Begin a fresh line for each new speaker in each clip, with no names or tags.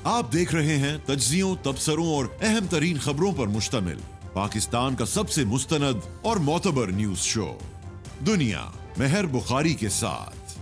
आप देख रहे हैं तज्जियों, तबसरों और अहम तरीन खबरों पर मुश्तमिल पाकिस्तान का सबसे मुस्तनद और मोतबर न्यूज शो दुनिया मेहर बुखारी के साथ।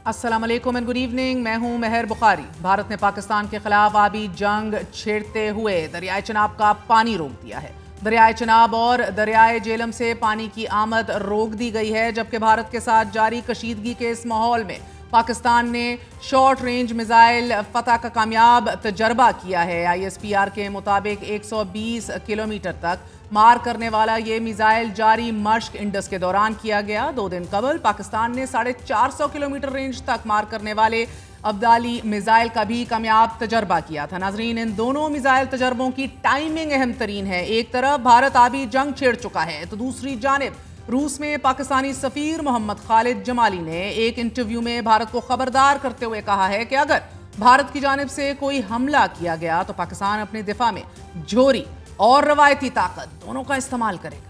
अस्सलाम वालेकुम एंड गुड इवनिंग। मैं हूं मेहर बुखारी। भारत ने पाकिस्तान के खिलाफ आबी जंग छेड़ते हुए दरियाए चनाब का पानी रोक दिया है। दरियाए चनाब और दरियाए जेलम से पानी की आमद रोक दी गई है, जबकि भारत के साथ जारी कशीदगी के इस माहौल में पाकिस्तान ने शॉर्ट रेंज मिसाइल फतह का कामयाब तजर्बा किया है। ISPR के मुताबिक 120 किलोमीटर तक मार करने वाला ये मिसाइल जारी मश्क इंडस के दौरान किया गया। 2 दिन कबल पाकिस्तान ने 450 किलोमीटर रेंज तक मार करने वाले अब्दाली मिसाइल का भी कामयाब तजर्बा किया था। नाजरीन, इन दोनों मिसाइल तजर्बों की टाइमिंग अहम तरीन है। एक तरफ भारत आबी जंग छेड़ चुका है तो दूसरी जानिब रूस में पाकिस्तानी सफीर मोहम्मद खालिद जमाली ने एक इंटरव्यू में भारत को खबरदार करते हुए कहा है कि अगर भारत की जानिब से कोई हमला किया गया तो पाकिस्तान अपने दिफा में जोहरी और रवायती ताकत दोनों का इस्तेमाल करेगा।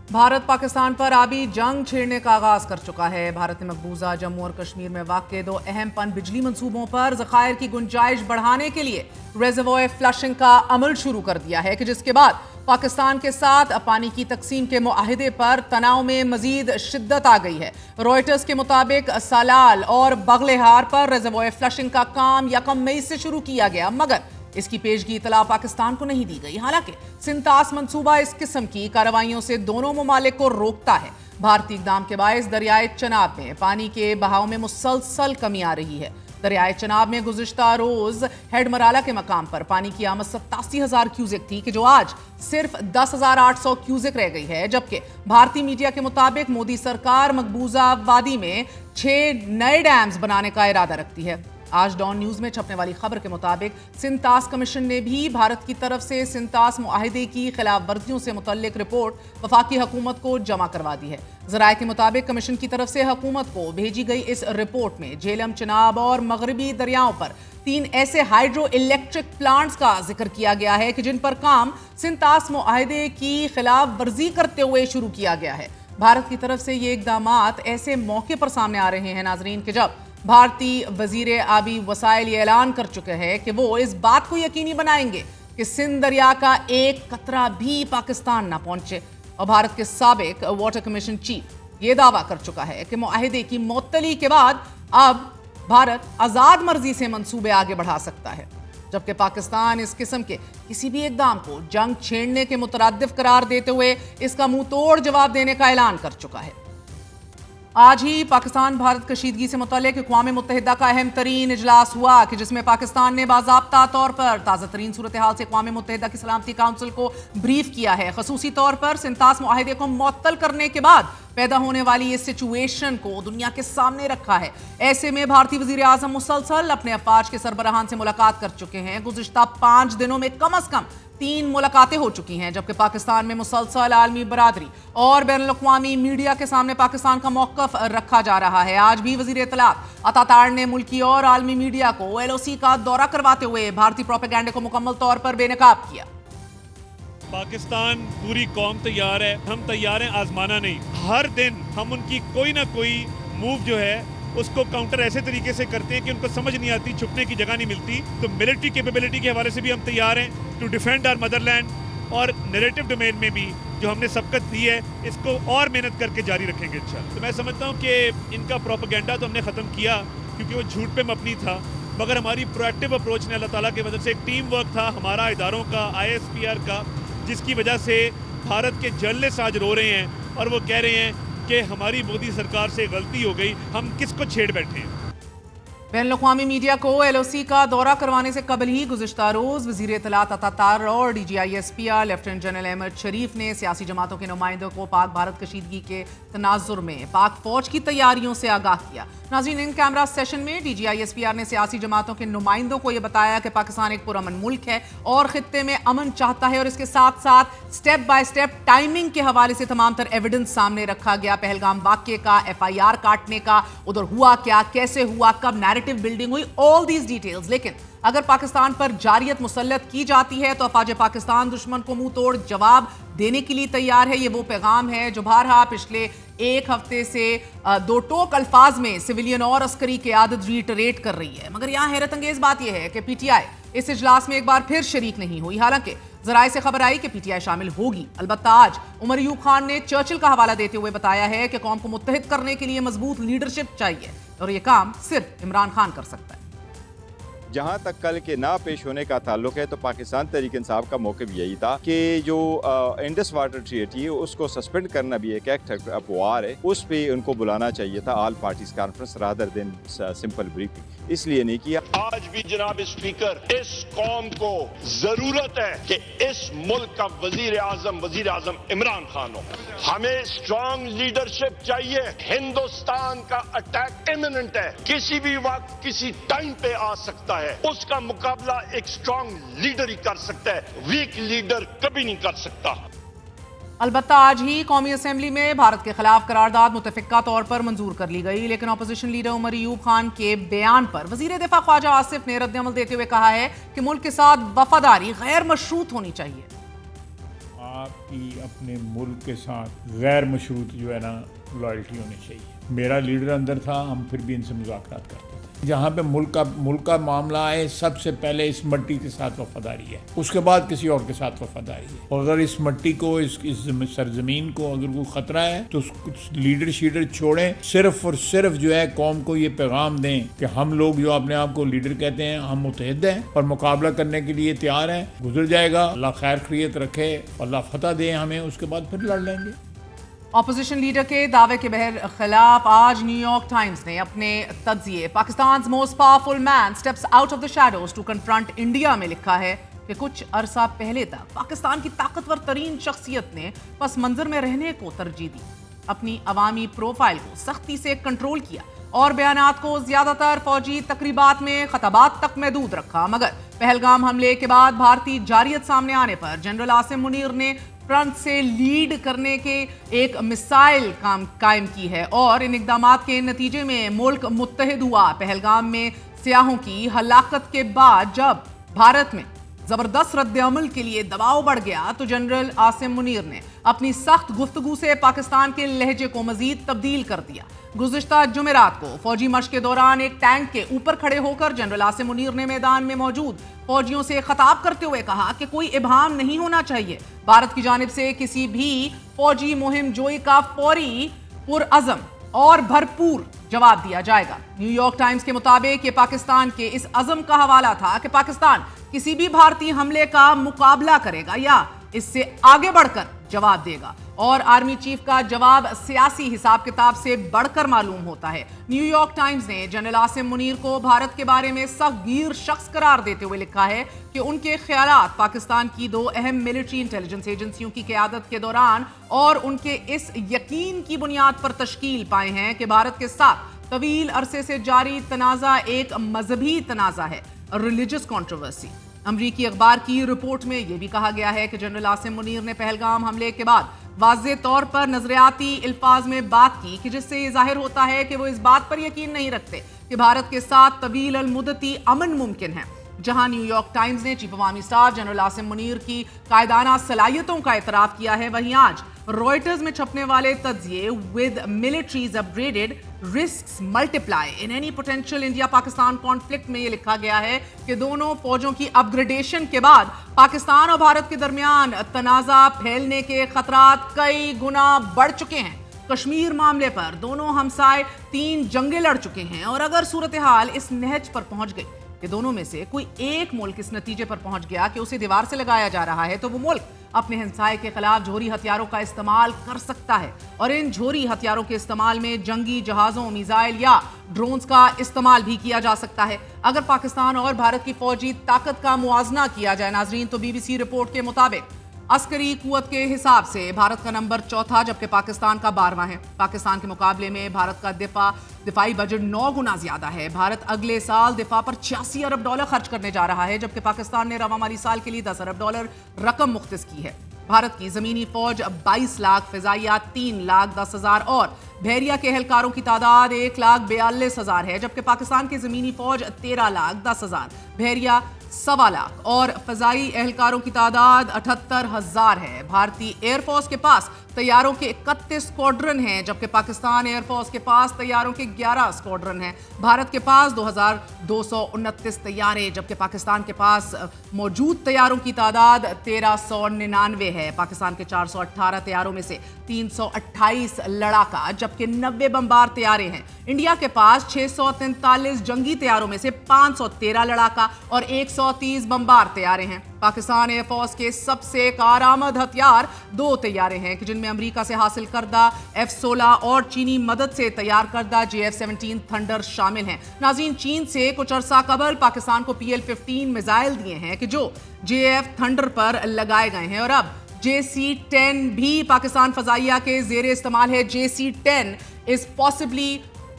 भारत पाकिस्तान पर आबी जंग छेड़ने का आगाज कर चुका है। भारत ने मकबूजा जम्मू और कश्मीर में वाक़े 2 अहम पन बिजली मंसूबों पर ज़खायर की गुंजाइश बढ़ाने के लिए रिजर्वॉयर फ्लशिंग का अमल शुरू कर दिया है, कि जिसके बाद पाकिस्तान के साथ पानी की तकसीम के मुआहदे पर तनाव में मजीद शिद्दत आ गई है। रॉयटर्स के मुताबिक सालाल और बगलेहार पर रिजर्वॉयर फ्लशिंग का काम 1 मई से शुरू किया गया, मगर इसकी पेशगी इतला पाकिस्तान को नहीं दी गई। हालांकि सिंतास मंसूबा इस किस्म की कार्रवाइयों से दोनों ममालिक को रोकता है। भारतीय इक़दाम के बायस दरियाए चनाब में पानी के बहाव में मुसलसल कमी आ रही है। दरियाए चनाब में गुज़िश्ता रोज हेड मराला के मकाम पर पानी की आमद 87,000 क्यूसेक थी, कि जो आज सिर्फ 10,800 क्यूसेक रह गई है। जबकि भारतीय मीडिया के मुताबिक मोदी सरकार मकबूजा वादी में 6 नए डैम्स बनाने का इरादा रखती है। आज डॉन न्यूज में छपने वाली खबर के मुताबिक सिंतास कमीशन ने भी भारत की तरफ से सिंतास मुआहिदे की खिलाफ वर्जियों से मुतल्लिक रिपोर्ट वफाकी हुकूमत को जमा करवा दी है। ज़राए के मुताबिक कमीशन की तरफ से हुकूमत को भेजी गई इस रिपोर्ट में झेलम, चिनाब और मगरबी दरियाओं पर 3 ऐसे हाइड्रो इलेक्ट्रिक प्लांट्स का जिक्र किया गया है कि जिन पर काम सिंतास मुआहिदे की खिलाफ वर्जी करते हुए शुरू किया गया है। भारत की तरफ से ये इकदामात ऐसे मौके पर सामने आ रहे हैं नाजरीन, कि जब भारतीय वजीर आबी वसाइल ये ऐलान कर चुके हैं कि वो इस बात को यकीनी बनाएंगे कि सिंध दरिया का एक कतरा भी पाकिस्तान ना पहुंचे। और भारत के साबिक वाटर कमीशन चीफ ये दावा कर चुका है कि मुआहिदे की मुअत्तली के बाद अब भारत आज़ाद मर्जी से मंसूबे आगे बढ़ा सकता है, जबकि पाकिस्तान इस किस्म के किसी भी इकदाम को जंग छेड़ने के मुतरादिफ करार देते हुए इसका मुंह तोड़ जवाब देने का ऐलान कर चुका है। आज ही पाकिस्तान भारत कशीदगी से मुतल्लिक अक़वाम मुत्तहिदा का अहम तरीन इजलास हुआ, कि जिसमें पाकिस्तान ने बाज़ाब्ता तौर पर ताज़ा तरीन सूरत हाल से अक़वाम मुत्तहिदा की सलामती काउंसिल को ब्रीफ किया है। ख़ुसूसी तौर पर सिंतास मुआहिदे को मुअत्तल करने के बाद पैदा होने वाली इस सिचुएशन को दुनिया के सामने रखा है। ऐसे में भारतीय वज़ीर आज़म मुसलसल अपने अफवाज के सरबराहान से मुलाकात कर चुके हैं। गुज़िश्ता 5 दिनों में कम अज़ कम 3 मुलाकातें हो चुकी हैं, जबकि पाकिस्तान में मुसलसल आलमी बरादरी और बैनुल-अक़वामी मीडिया के सामने पाकिस्तान का मौक़िफ़ रखा जा रहा है। आज भी वज़ीर इत्तलात अतातार ने मुल्की और आलमी मीडिया को LOC का दौरा करवाते हुए भारतीय प्रोपेगेंडे को मुकम्मल तौर पर बेनकाब किया।
पाकिस्तान पूरी कौम तैयार है, हम तैयार हैं आजमाना नहीं। हर दिन हम उनकी कोई ना कोई मूव जो है उसको काउंटर ऐसे तरीके से करते हैं कि उनको समझ नहीं आती, छुपने की जगह नहीं मिलती। तो मिलिट्री कैपेबिलिटी के हवाले से भी हम तैयार हैं टू डिफेंड आवर मदरलैंड, और नैरेटिव डोमेन में भी जो हमने सबकत दी है इसको और मेहनत करके जारी रखेंगे इंशाअल्लाह। तो मैं समझता हूँ कि इनका प्रोपेगेंडा तो हमने ख़त्म किया क्योंकि वो झूठ पे मबनी था, मगर हमारी प्रोएक्टिव अप्रोच ने अल्लाह ताला की वजह से एक टीम वर्क था हमारा इदारों का, ISPR का, जिसकी वजह से भारत के जर्नलिस्ट आज रो रहे हैं और वो कह रहे हैं कि हमारी मोदी सरकार से गलती हो गई, हम किसको छेड़ बैठे हैं।
बैनुल-अक़वामी मीडिया को LOC का दौरा करवाने से कबल ही गुज़िश्ता रोज़ वज़ीर इत्तलात अतातार और DG ISPR lieutenant general Ahmed Sharif ने सियासी जमातों के नुमाइंदों को पाक भारत कशीदगी के तनाजुर में पाक फौज की तैयारियों से आगाह किया। नाज़रीन, इन कैमरा सेशन में DG ISPR ने सियासी जमातों के नुमाइंदों को यह बताया कि पाकिस्तान एक पुरअमन मुल्क है और खित्ते में अमन चाहता है, और इसके साथ साथ स्टेप बाय स्टेप टाइमिंग के हवाले से तमाम तर एविडेंस सामने रखा गया। पहलगाम वाक़े का, FIR काटने का, उधर हुआ क्या, कैसे हुआ, कब नैरेटिव बिल्डिंग हुई, ऑल दीज डिटेल्स। लेकिन अगर पाकिस्तान पर जारियत मुसल्लत की जाती है तो अफवाज पाकिस्तान दुश्मन को मुंह तोड़ जवाब देने के लिए तैयार है। ये वो पैगाम है जो बारहा पिछले एक हफ्ते से दो टोक अल्फाज में सिविलियन और अस्करी क़यादत रीटरेट कर रही है। मगर यहाँ हैरत अंगेज बात यह है कि पीटीआई इस इजलास में एक बार फिर शरीक नहीं हुई। हालांकि ज़राए से खबर आई कि पीटीआई शामिल होगी। अलबत्ता आज उमर अयूब खान ने चर्चिल का हवाला देते हुए बताया है कि कौम को मुत्तहिद करने के लिए मजबूत लीडरशिप चाहिए और यह काम सिर्फ इमरान खान कर सकता है।
जहाँ तक कल के ना पेश होने का ताल्लुक है तो पाकिस्तान तहरीक इंसाफ का मौक़िफ़ यही था कि जो इंडस वाटर ट्रीटी है उसको सस्पेंड करना भी एक एक्ट ऑफ वार है, उस पर उनको बुलाना चाहिए था all parties conference rather than simple briefing, इसलिए नहीं किया।
आज भी जनाब स्पीकर, इस कौम को जरूरत है कि इस मुल्क का वजीर आजम इमरान खान हो। हमें स्ट्रॉन्ग लीडरशिप चाहिए। हिंदुस्तान का अटैक इमिनेंट है, किसी भी वक्त किसी टाइम पे आ सकता है। उसका मुकाबला एक स्ट्रॉन्ग लीडर ही कर सकता है, वीक लीडर कभी नहीं कर सकता।
अलबत्ता आज ही कौमी असेंबली में भारत के खिलाफ करारदाद मुतफिका तौर पर मंजूर कर ली गई, लेकिन अपोजिशन लीडर उमर अयूब खान के बयान पर वजीर दिफा ख्वाजा आसिफ ने रद्द अमल देते हुए कहा है कि मुल्क के साथ वफादारी गैर मशरूत होनी चाहिए।
आपकी अपने मुल्क के साथ गैर मशरूत जो है ना लॉयल्टी होनी चाहिए। मेरा लीडर अंदर था, हम फिर भी इनसे मुज़ाकरात करते थे। जहाँ पे मुल्क का मामला है, सबसे पहले इस मट्टी के साथ वफादारी है, उसके बाद किसी और के साथ वफादारी है। और अगर इस मट्टी को, इस सरजमीन को अगर कोई ख़तरा है तो लीडर शीडर छोड़ें, सिर्फ और सिर्फ जो है कौम को ये पैगाम दें कि हम लोग जो अपने आप को लीडर कहते हैं, हम मुतहद हैं और मुकाबला करने के लिए तैयार हैं। गुजर जाएगा, अल्लाह खैर खैरियत रखे, अल्लाह फतह दे हमें, उसके बाद फिर लड़ लेंगे।
ऑपोजिशन लीडर के दावे के खिलाफ आज न्यूयॉर्क टाइम्स ने अपने तज्जिए Pakistan most powerful man steps out of the shadows to confront India में लिखा है कि कुछ अरसा पहले तक पाकिस्तान की ताकतवर तरीन शख्सियत ने पस मंजर में रहने को तरजीह दी, अपनी अवामी प्रोफाइल को सख्ती से कंट्रोल किया और बयानात को ज्यादातर फौजी तकरीबात में खताबात तक महदूद रखा। मगर पहलगाम हमले के बाद भारतीय जारियत सामने आने पर जनरल आसिम मुनीर ने फ्रंट से लीड करने के एक मिसाइल कायम की है और इन इकदामात के नतीजे में मुल्क मुत्तहिद हुआ। पहलगाम में सियाहों की हलाकत के बाद जब भारत में जबरदस्त रद्द-ए-अमल के लिए दबाव बढ़ गया तो जनरल आसिम मुनीर ने अपनी सख्त गुफ्तगू से पाकिस्तान के लहजे को मजीद तब्दील कर दिया। गुज़िश्ता जुमेरात को फौजी मश्क के दौरान एक टैंक के ऊपर खड़े होकर जनरल आसिम मुनीर ने मैदान में मौजूद फौजियों से खिताब करते हुए कहा कि कोई इबहाम नहीं होना चाहिए। भारत की जानिब से किसी भी फौजी मुहिम जोई का फौरी, पुरअज़म और भरपूर जवाब दिया जाएगा। न्यूयॉर्क टाइम्स के मुताबिक ये पाकिस्तान के इस अज़म का हवाला था कि पाकिस्तान किसी भी भारतीय हमले का मुकाबला करेगा या इससे आगे बढ़कर जवाब देगा और आर्मी चीफ का जवाब सियासी हिसाब किताब से बढ़कर मालूम होता है। न्यूयॉर्क टाइम्स ने जनरल आसिम मुनीर को भारत के बारे में सख्तगीर शख्स करार देते हुए लिखा है कि उनके ख्यालात पाकिस्तान की दो अहम मिलिट्री इंटेलिजेंस एजेंसियों की क़यादत के दौरान और उनके इस यकीन की बुनियाद पर तश्कील पाए हैं कि भारत के साथ तवील अरसे से जारी तनाज़ा एक मजहबी तनाज़ा है, रिलीजियस कंट्रोवर्सी। अमरीकी अखबार की रिपोर्ट में यह भी कहा गया है कि जनरल आसिम मुनीर ने पहलगाम हमले के बाद वाज़े तौर पर नजरियाती अल्फाज में बात की कि जिससे ये जाहिर होता है कि वो इस बात पर यकीन नहीं रखते कि भारत के साथ तवील अल मुद्दती अमन मुमकिन है। जहां न्यूयॉर्क टाइम्स ने चीफ अवामी स्टाफ जनरल आसिम मुनीर की कायदाना सलाहियतों का एतराफ़ किया है, वहीं आज रॉयटर्स में छपने वाले तज्जिए with militaries upgraded risks multiply in any potential India Pakistan conflict में यह लिखा गया है कि दोनों फौजों की अपग्रेडेशन के बाद पाकिस्तान और भारत के दरमियान तनाज़ा फैलने के खतरात कई गुना बढ़ चुके हैं। कश्मीर मामले पर दोनों हमसाए 3 जंगें लड़ चुके हैं और अगर सूरत हाल इस नहज पर पहुंच गई कि दोनों में से कोई एक मुल्क इस नतीजे पर पहुंच गया कि उसे दीवार से लगाया जा रहा है तो वो मुल्क अपने हमसाये के खिलाफ झोरी हथियारों का इस्तेमाल कर सकता है और इन झोरी हथियारों के इस्तेमाल में जंगी जहाजों, मिसाइल या ड्रोन्स का इस्तेमाल भी किया जा सकता है। अगर पाकिस्तान और भारत की फौजी ताकत का मुआवजा किया जाए नाजरीन तो BBC रिपोर्ट के मुताबिक अस्करी कुव्वत के हिसाब से भारत का नंबर 4था जबकि पाकिस्तान का 12वां है। पाकिस्तान के मुकाबले में भारत का दिफाई बजट 9 गुना ज्यादा है। भारत अगले साल दिफा पर $86 अरब खर्च करने जा रहा है जबकि पाकिस्तान ने रवा माली साल के लिए $10 अरब रकम मुख्तस की है। भारत की जमीनी फौज 22 लाख, फिजाइया 3,10,000 और बहरिया के एहलकारों की तादाद 1,42,000 है जबकि पाकिस्तान की जमीनी फौज 13,10,000, बहरिया 1.25 लाख और फजाई एहलकारों की तादाद 78,000 है। भारतीय एयरफोर्स के पास तैयारों के 31 स्क्वाड्रन हैं, जबकि पाकिस्तान एयरफोर्स के पास तैयारों के 11 स्क्वाड्रन हैं। भारत के पास 2229 तैयारे, जबकि पाकिस्तान के पास मौजूद तैयारों की तादाद 1399 है। पाकिस्तान के 418 तैयारों में से 328 लड़ाका जबकि 90 बमबार तैयारे हैं। इंडिया के पास 643 जंगी तैयारों में से 513 लड़ाका और 130 बमबार तैयारे हैं। पाकिस्तान एयरफोर्स के सबसे कारआमद हथियार 2 तैयारे हैं, जिनमें अमेरिका से हासिल करदा F-16 और चीनी मदद से तैयार करदा JF-17 थंडर शामिल हैं। नाज़रीन, चीन से कुछ अरसा कबल पाकिस्तान को PL-15 मिसाइल दिए हैं कि जो JF थंडर पर लगाए गए हैं, और अब JC-10 भी पाकिस्तान फजाइया के ज़ेरे इस्तेमाल है। JC-10 is possibly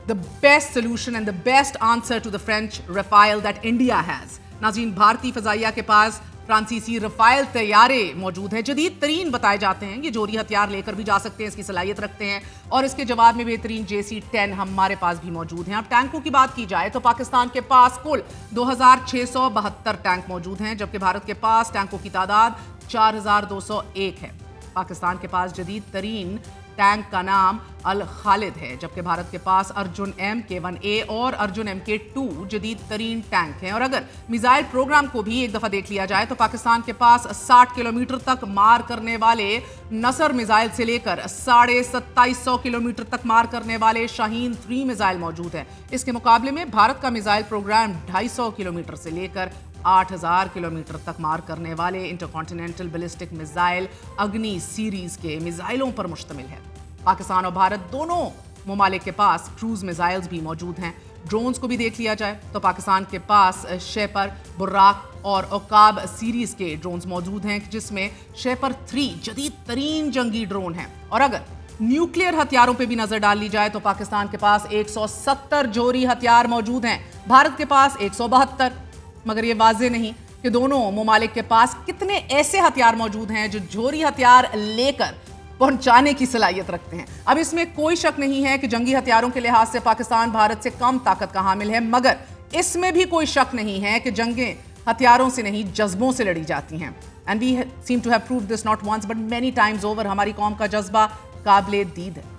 the best solution and the best answer to the French Rafale that India has. नाज़रीन, भारतीय फजाइया के पास फ्रांसीसी रफाइल तैयारे मौजूद है, जदीद तरीन बताए जाते हैं। ये जोरी हथियार लेकर भी जा सकते हैं, इसकी सलाहियत रखते हैं, और इसके जवाब में बेहतरीन JC-10 हमारे पास भी मौजूद हैं। अब टैंकों की बात की जाए तो पाकिस्तान के पास कुल 2672 टैंक मौजूद हैं, जबकि भारत के पास टैंकों की तादाद 4201 है। पाकिस्तान के पास जदीद तरीन टैंक का नाम अल खालिद है, जबकि भारत के पास अर्जुन MK-1A और अर्जुन MK-2 जदीद तरीन टैंक हैं। और अगर मिसाइल प्रोग्राम को भी एक दफ़ा देख लिया जाए तो पाकिस्तान के पास 60 किलोमीटर तक मार करने वाले नसर मिसाइल से लेकर 2750 किलोमीटर तक मार करने वाले शाहीन 3 मिसाइल मौजूद हैं। इसके मुकाबले में भारत का मिसाइल प्रोग्राम 250 किलोमीटर से लेकर 8000 किलोमीटर तक मार करने वाले इंटरकॉन्टिनेंटल बैलिस्टिक मिसाइल अग्नि सीरीज के मिसाइलों पर मुश्तमिल है। पाकिस्तान और भारत दोनों ममालिक के पास क्रूज मिसाइल्स भी मौजूद हैं। ड्रोन्स को भी देख लिया जाए तो पाकिस्तान के पास शेपर, बुर्राक और ओकाब सीरीज के ड्रोन्स मौजूद हैं, जिसमें शेपर 3 जदीद तरीन जंगी ड्रोन है। और अगर न्यूक्लियर हथियारों पे भी नजर डाल ली जाए तो पाकिस्तान के पास 170 जोरी हथियार मौजूद हैं, भारत के पास 172। मगर ये वाज़ेह नहीं कि दोनों ममालिक के पास कितने ऐसे हथियार मौजूद हैं जो जोरी हथियार लेकर पहुंचाने की सलाहियत रखते हैं। अब इसमें कोई शक नहीं है कि जंगी हथियारों के लिहाज से पाकिस्तान भारत से कम ताकत का हामिल है, मगर इसमें भी कोई शक नहीं है कि जंगें हथियारों से नहीं, जज्बों से लड़ी जाती हैं। And we seem to have proved this not once but many times over. हमारी कौम का जज्बा काबिले दीद है।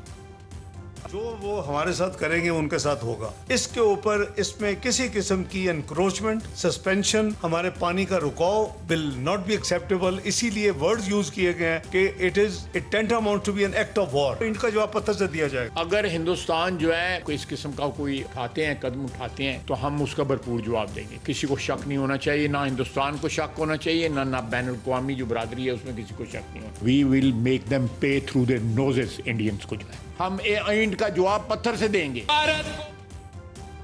जो वो हमारे साथ करेंगे उनके साथ होगा। इसके ऊपर इसमें किसी किस्म की एनक्रोचमेंट, सस्पेंशन, हमारे पानी का रुकाव विल नॉट बी एक्सेप्टेबल। इसीलिए वर्ड्स यूज किए गए हैं कि it tantamount to be an act of war. इनका जवाब पत्थर से दिया जाएगा।
अगर हिंदुस्तान जो है कोई इस किस्म का कोई उठाते हैं, कदम उठाते हैं, तो हम उसका भरपूर जवाब देंगे। किसी को शक नहीं होना चाहिए, ना हिंदुस्तान को शक होना चाहिए, ना बैन अवी जो बरादरी है उसमें किसी को शक नहीं होना। वी विल मेक देम पे थ्रू देयर नोजेस। इंडियंस को जो है हम इंड का जवाब पत्थर से देंगे।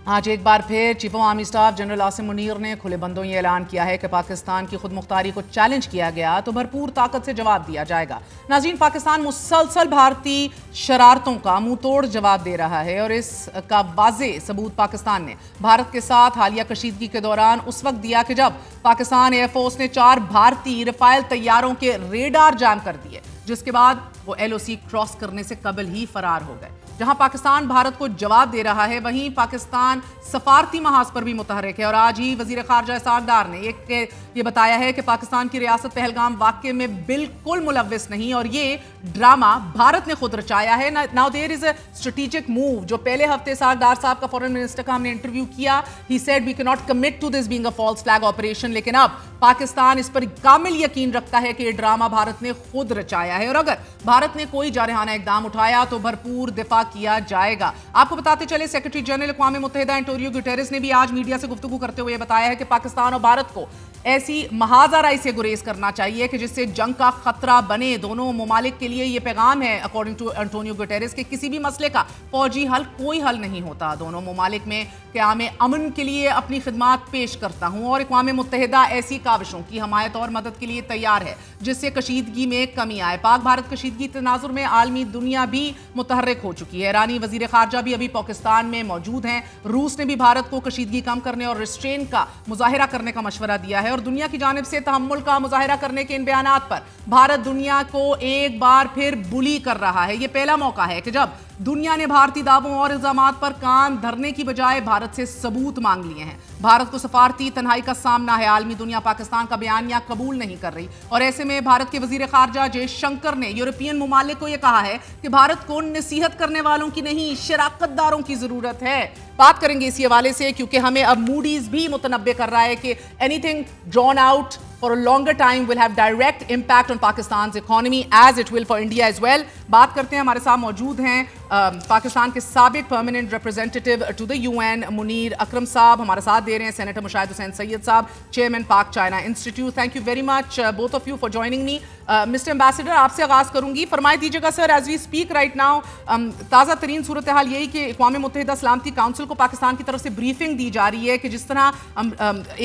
आज एक बार फिर chief of army staff general Asim Munir ने खुले बंदों ये ऐलान किया है कि पाकिस्तान की खुद मुख्तारी को चैलेंज किया गया तो भरपूर ताकत से जवाब दिया जाएगा। नाज़रीन, पाकिस्तान मुसलसल भारतीय शरारतों का मुंह तोड़ जवाब दे रहा है, और इसका वाज़ेह सबूत पाकिस्तान ने भारत के साथ हालिया कशीदगी के दौरान उस वक्त दिया कि जब पाकिस्तान एयरफोर्स ने 4 भारतीय रफाइल तैयारों के रेडार जाम कर दिए, जिसके बाद वो LOC क्रॉस करने से कबल ही फरार हो गए। जहां पाकिस्तान भारत को जवाब दे रहा है, वहीं पाकिस्तान सफारती महाज पर भी मुतहरिक है। और आज ही वजीर खारजा सागदार ने ये बताया है कि पाकिस्तान की रियासत पहलगाम वाक़े में बिल्कुल मुलव्विस नहीं, और ये ड्रामा भारत ने खुद रचाया है। Now there is a strategic move. जो पहले हफ्ते सागदार साहब का फॉरेन मिनिस्टर का हमने इंटरव्यू किया, he said we can not commit to this being a false flag operation, लेकिन अब पाकिस्तान इस पर कामिल यकीन रखता है कि ये ड्रामा भारत ने खुद रचाया है, और अगर भारत ने कोई जारहाना इकदाम उठाया तो भरपूर दिफा किया जाएगा। आपको बताते चले, सेक्रेटरी जनरल अक़वाम मुत्तहिदा एंटोनियो गुटेरेस ने भी आज मीडिया से गुफ्तगू करते हुए बताया है कि पाकिस्तान और भारत को ऐसी महाजराई से गुरेज करना चाहिए कि जिससे जंग का खतरा बने। दोनों ममालिक के लिए यह पैगाम है अकॉर्डिंग टू एंटोनियो गुटेरेस कि किसी भी मसले का फौजी हल कोई हल नहीं होता। दोनों ममालिक में क़याम अमन के लिए अपनी खिदमात पेश करता हूँ, और अक़वाम मुत्तहिदा ऐसी काविशों की हमायत और मदद के लिए तैयार है जिससे कशीदगी में कमी आए। पाक भारत कशीदगी तनाजुर में आलमी दुनिया भी मुतहर्रिक हो चुकी है। ईरानी वजीर खारजा भी अभी पाकिस्तान में मौजूद हैं। रूस ने भी भारत को कशीदगी कम करने और रिस्ट्रेन का मुजाहिरा करने का मशवरा दिया है, और दुनिया की जानिब से तहम्मुल का मुजाहिरा करने के इन बयानात पर भारत दुनिया को एक बार फिर बुली कर रहा है। यह पहला मौका है कि जब दुनिया ने भारतीय दावों और इल्जामात पर कान धरने की बजाय भारत से सबूत मांग लिए हैं। भारत को सफारती तन्हाई का सामना है। आलमी दुनिया पाकिस्तान पाकिस्तान का बयानिया कबूल नहीं कर रही। और ऐसे में भारत के वजीर खारजा जयशंकर ने यूरोपियन मुमालिक को यह कहा है कि भारत को नसीहत करने वालों की नहीं, शराकतदारों की जरूरत है। बात करेंगे इसी हवाले से, क्योंकि हमें अब मूडीज भी मुतनब्बे कर रहा है कि anything drawn out for a longer time will have direct impact on Pakistan's economy as it will for India as well. बात करते हैं, हमारे साथ मौजूद हैं पाकिस्तान के साबिक permanent representative to the UN Munir Akram sahab, हमारे साथ दे रहे हैं सेनेटर मुशाहिद हुसैन सैयद साहब, chairman Pak China Institute. Thank you very much both of you for joining me. Mister ambassador, आपसे आगाज करूंगी, फरमाई दीजिएगा sir, as we speak right now ताज़ा तरीन सूरत हाल यही कि अक़वाम मुत्तहिदा सलामती काउंसिल को पाकिस्तान की तरफ से ब्रीफिंग दी जा रही है कि जिस तरह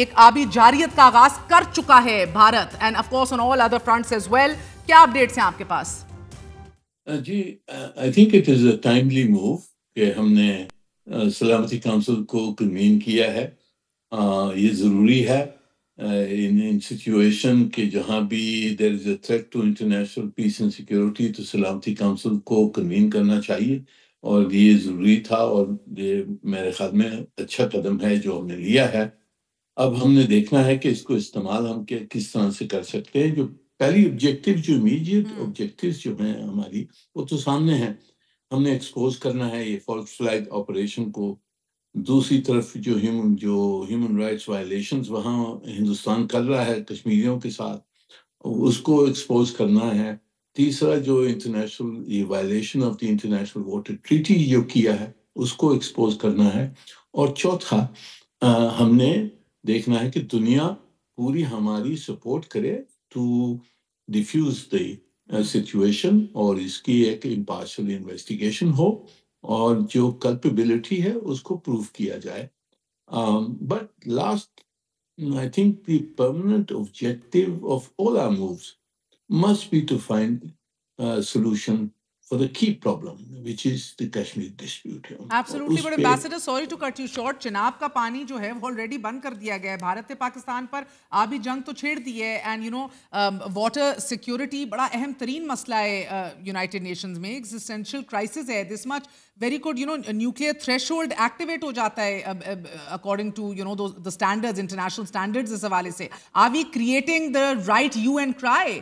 एक आबी जारियत का आगाज कर चुका है Bharat, and of course on all other fronts as well, क्या अपडेट्स हैं आपके पास?
जी, I think it is a timely move कि हमने सलामती काउंसिल को कन्वीन किया है। ये ज़रूरी है इन सिचुएशन कि जहाँ भी there is a threat to international peace and security, तो सलामती काउंसिल को कन्वीन करना चाहिए और ये ज़रूरी था और ये मेरे ख्याल में अच्छा कदम है जो हमने लिया है। अब हमने देखना है कि इसको इस्तेमाल हम किस तरह से कर सकते हैं। जो पहली ऑब्जेक्टिव, जो इमीडिएट ऑब्जेक्टिव्स जो हैं हमारी, वो तो सामने हैं, हमने एक्सपोज करना है ये फॉल्स फ्लैग ऑपरेशन को। दूसरी तरफ जो ह्यूमन राइट्स वायलेशंस वहाँ हिंदुस्तान कर रहा है कश्मीरियों के साथ, उसको एक्सपोज करना है। तीसरा जो इंटरनेशनल ये violation of the international water treaty जो किया है उसको एक्सपोज करना है। और चौथा हमने देखना है कि दुनिया पूरी हमारी सपोर्ट करे टू डिफ्यूज द सिचुएशन और इसकी एक इम्पार्शियल इन्वेस्टिगेशन हो और जो कल्पेबिलिटी है उसको प्रूव किया जाए। But last, I think the permanent objective of all our moves must be to find a solution for the key problem, which is the Kashmir dispute.
Absolutely, but Ambassador, sorry to cut you short, Chenab का पानी जो है वो already बंद कर दिया गया है। भारत ने पाकिस्तान पर आबी जंग तो छेड़ दी है, and you know water security बड़ा अहम तरीन मसला है यूनाइटेड नेशंस में, एग्जिस्टेंशियल क्राइसिस है। This much very good, you know, nuclear threshold activate हो जाता है according to you know the standards, international standards. इस हवाले से are we creating the right UN cry?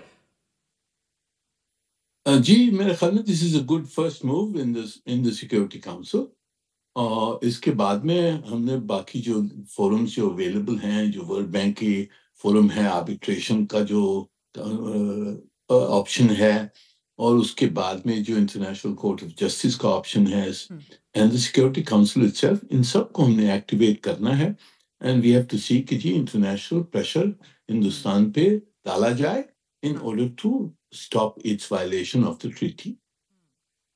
जी, मेरे ख्याल में this is a good first move in the Security Council. और इसके बाद में हमने बाकी जो फोरम्स जो अवेलेबल हैं, जो वर्ल्ड बैंक की फोरम है, आर्बिट्रेशन का जो ऑप्शन है, और उसके बाद में जो इंटरनेशनल कोर्ट ऑफ जस्टिस का ऑप्शन है, and the Security Council itself, इन सब को हमने एक्टिवेट करना है। And we have to see कि जी इंटरनेशनल प्रेशर हिंदुस्तान पे डाला जाए in order to stop its violation of the treaty.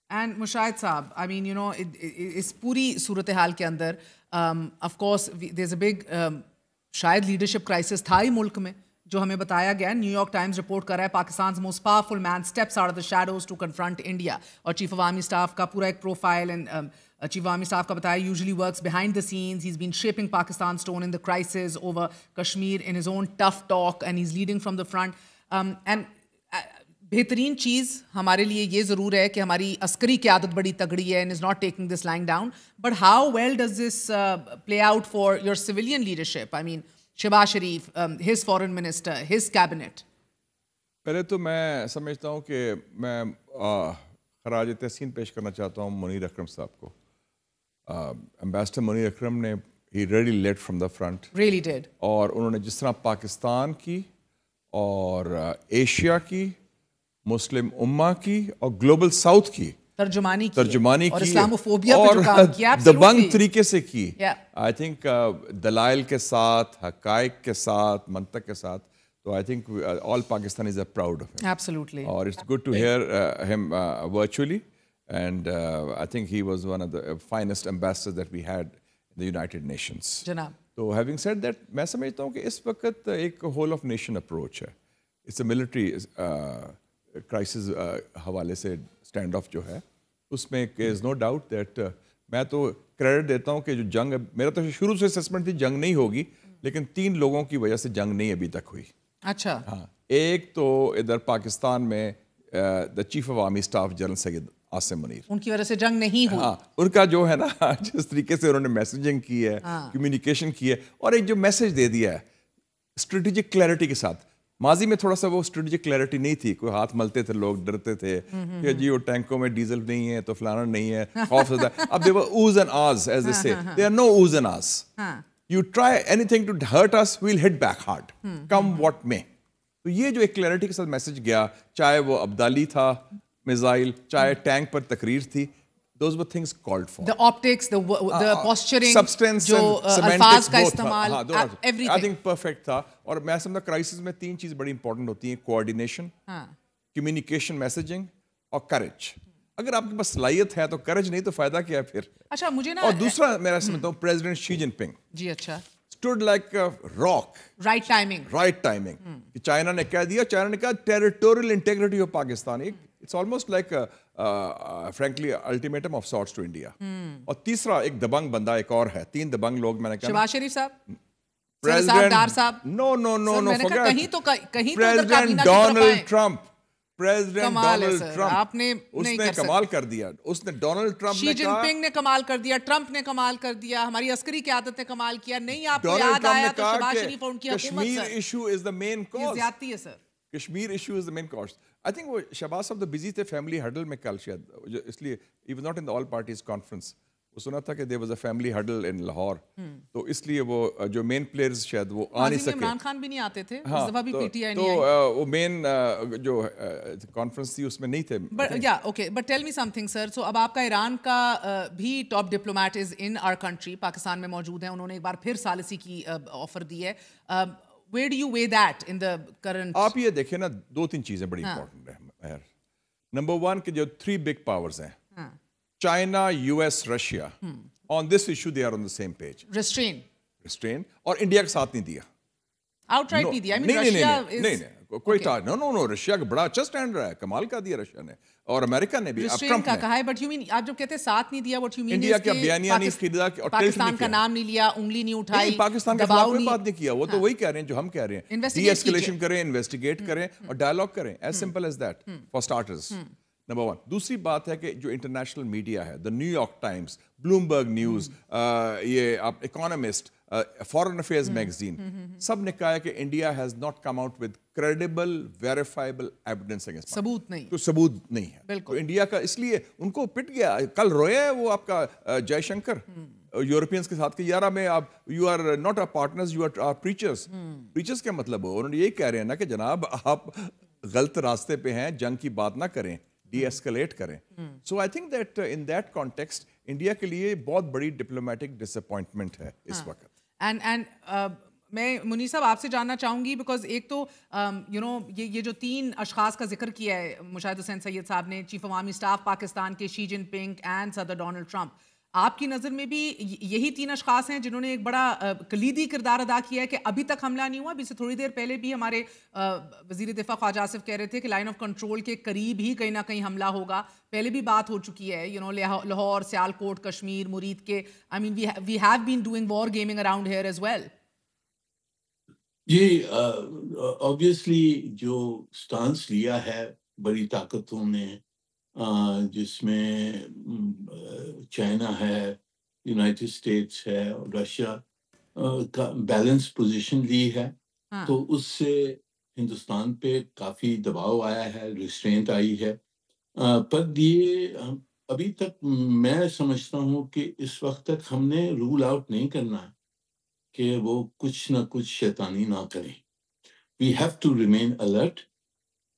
And Mushahid Saab, I mean, you know, इस पूरी सूरत हाल के अंदर, of course, there's a big शायद लीडरशिप क्राइसिस था ही मुल्क में, जो हमें बताया गया। न्यूयॉर्क टाइम्स रिपोर्ट कर रहा है Pakistan most powerful man steps out of the shadows to confront India, और चीफ ऑफ आर्मी स्टाफ का पूरा एक profile, and chief of army staff का बताया usually works behind the scenes, he is been shaping Pakistan tone in the crisis over Kashmir in his own tough talk, and he is leading from the front. And बेहतरीन चीज़ हमारे लिए ये ज़रूर है कि हमारी अस्करी क़यादत बड़ी तगड़ी है and is not taking this lying down, but how well does this play out for your civilian leadership? I mean Shahbaz Sharif, his foreign minister, his cabinet.
पहले तो मैं समझता हूँ कि मैं खराज तहसीन पेश करना चाहता हूँ मुनीर अकरम साहब को। एम्बेसडर मुनीर अकरम ने he really led from the front,
really did, और
उन्होंने जिस तरह पाकिस्तान की और एशिया की, मुस्लिम उम्मा की और ग्लोबल साउथ की तर्जुमानी की और इस्लामोफोबिया पे जो काम किया, दबंग तरीके से की। आई थिंक दलाइल के साथ, हकाइक के साथ, मंतक के साथ, तो I think all Pakistanis are proud of him.
Absolutely,
और it's good to hear him virtually, and I think he was one of the finest ambassadors that we had in the United Nations.
जनाब,
तो having said that, मैं समझता हूँ कि इस वक्त एक होल ऑफ नेशन अप्रोच है। इट्स अ मिलिट्री क्राइसिस हवाले से स्टैंड ऑफ जो है, उसमें इज़ नो डाउट दैट मैं तो क्रेडिट देता हूँ कि जो जंग, मेरा तो शुरू से असेसमेंट थी जंग नहीं होगी, लेकिन 3 लोगों की वजह से जंग नहीं अभी तक हुई।
अच्छा,
हाँ, एक तो इधर पाकिस्तान में the chief of army staff general Syed Asim Munir,
उनकी वजह से जंग नहीं हुई।
हाँ, उनका जो है ना, जिस तरीके से उन्होंने मैसेजिंग की है, कम्युनिकेशन की है, और एक जो मैसेज दे दिया है,
اسٹریٹجک کلیئرٹی کے ساتھ. ماضی میں تھوڑا سا وہ اسٹریٹجک کلیئرٹی نہیں تھی, کوئی ہاتھ ملتے تھے لوگ, ڈرتے تھے کہ جی وہ ٹینکوں میں ڈیزل نہیں ہے تو فلانا نہیں ہے, خوف ہوتا ہے. اب دیکھو اوز اینڈ آز ایز دے سے, there are know Os and آز. You try any thing to hurt us, we will hit back hard come what میں. تو یہ جو ایک کلیئرٹی کے ساتھ میسج گیا, چاہے وہ ابدالی تھا میزائل, چاہے ٹینک پر تقریر تھی, those were things called for.
The optics, the posturing,
substance
جو الفاظ کا
both
استعمال, everything.
I think perfect تھا. اور میں سمجھتا کرائسس میں 3 چیز بڑی امپورٹنٹ ہوتی ہیں, کوآرڈینیشن, کمیونیکیشن, میسجنگ اور کریج. اگر آپ کے پاس صلاحیت ہے تو کریج نہیں تو فائدہ کیا ہے پھر.
اچھا مجھے نا,
اور دوسرا میرا سمجھتا ہوں پریزیڈنٹ شی جن پنگ
جی اچھا
stood like a rock.
right timing.
کہ چائنا نے کہہ دیا, چائنا نے کہا territorial integrity of Pakistan, it's almost like frankly ultimatum of sorts to India. اور تیسرا ایک دبنگ بندہ ایک اور ہے, 3 دبنگ لوگ میں نے کہا,
شہباز شریف صاحب,
President, no, forget. President Donald Trump. President Donald Trump. اس نے کمال کر دیا. اس نے ڈونلڈ ٹرمپ
شی جن پنگ نے کمال کر دیا, ٹرمپ نے کمال کر دیا, ہماری عسکری قیادت نے کمال کیا. نہیں آپ کو یاد آیا تو شہباز شریف اور ان کی حکومت,
Kashmir issue is the main cause.
یہ زیادتی ہے sir.
Kashmir issue is the main cause. I think وہ شہباز صاحب تو بزی تھے فیملی ہڈل میں کل شاید, اس لیے ہی was not in the all parties conference. وہ سنا تھا کہ there was a family huddle in Lahore, تو اس لیے وہ جو مین پلیئرز شاید وہ آ نہیں سکے.
عمران خان بھی نہیں آتے تھے, اس دفعہ بھی پی ٹی آئی
نہیں آئی, تو وہ مین جو کانفرنس تھی اس میں نہیں تھے.
But tell me something sir. So اب آپ کا ایران کا بھی top diplomat is in our country, Pakistan میں موجود ہیں, انہوں نے ایک بار پھر ثالثی کی آفر دی ہے. Where do you weigh that in the current?
آپ یہ دیکھیں نا, 2-3 چیزیں بڑی امپورٹنٹ ہیں. نمبر 1 کہ جو 3 big powers ہیں, China, US, Russia, on this issue they are on the same page. Restrain. اور انڈیا کا ساتھ نہیں دیا.
Outright نہیں دیا. I mean Russia is.
نہیں, کوئی no, رشیا کا بڑا اچھا اسٹینڈ رہا ہے, کمال کا دیا رشیا نے, اور امریکہ نے بھی.
ریسٹرین کا کہا ہے, بٹ یو مین آپ جب کہتے ہیں ساتھ نہیں دیا, what you mean
انڈیا کا بیانیہ نہیں خریدا,
پاکستان کا نام نہیں لیا, انگلی نہیں اٹھائی,
پاکستان کے خلاف کوئی بات نہیں کیا. وہ تو وہی کہہ رہے ہیں جو ہم کہہ رہے ہیں, ڈی ایسکیلیشن کریں, انویسٹیگیٹ کریں اور ڈائلاگ کریں, as simple as that for starters. Number 1. دوسری بات ہے کہ جو انٹرنیشنل میڈیا ہے, the New York Times, Bloomberg News, یہ آپ اکانومسٹ, فارن افیئرز میگزین, سب نے کہا ہے کہ India has not come out with credible verifiable evidence against.
ثبوت نہیں,
تو ثبوت نہیں ہے بالکل انڈیا کا, اس لیے ان کو پٹ گیا. کل رویا ہے وہ آپ کا جے شنکر یورپینس کے ساتھ کہ یار میں آپ you are not are partners, you are preachers. Preachers کیا مطلب ہو, انہوں نے یہی کہہ رہے ہیں نا کہ جناب آپ غلط راستے پہ ہیں, جنگ کی بات نہ کریں, ڈی ایسکلیٹ کریں. So I think that in that context India کے لیے بہت بڑی ڈپلومیٹک ڈس اپوائنٹمنٹ ہے اس وقت.
اینڈ میں منیر صاحب آپ سے جاننا چاہوں گی, بیکاز ایک تو یہ جو 3 اشخاص کا ذکر کیا ہے مشاہد حسین سید صاحب نے, چیف عوامی اسٹاف پاکستان کے شی جن پنگ اینڈ صدر ڈونلڈ ٹرمپ, آپ کی نظر میں بھی یہی 3 اشخاص ہیں جنہوں نے ایک بڑا کلیدی کردار ادا کیا ہے کہ ابھی تک حملہ نہیں ہوا؟ ابھی سے تھوڑی دیر پہلے بھی ہمارے وزیر دفاع خواجہ آصف کہہ رہے تھے کہ لائن آف کنٹرول کے قریب ہی کہیں نہ کہیں حملہ ہوگا. پہلے بھی بات ہو چکی ہے, Lahore, Sialkot, Kashmir, Muridke. I mean we have been doing war gaming around here as well.
جی obviously جو سٹانس لیا ہے بڑی طاقتوں نے, جس میں چائنا ہے, یونائٹڈ اسٹیٹس ہے, رشیا کا بیلنس پوزیشن لی ہے, تو اس سے ہندوستان پہ کافی دباؤ آیا ہے, ریسٹرینٹ آئی ہے. پر یہ ابھی تک میں سمجھتا ہوں کہ اس وقت تک ہم نے رول آؤٹ نہیں کرنا ہے کہ وہ کچھ نہ کچھ شیطانی نہ کریں. We have to remain alert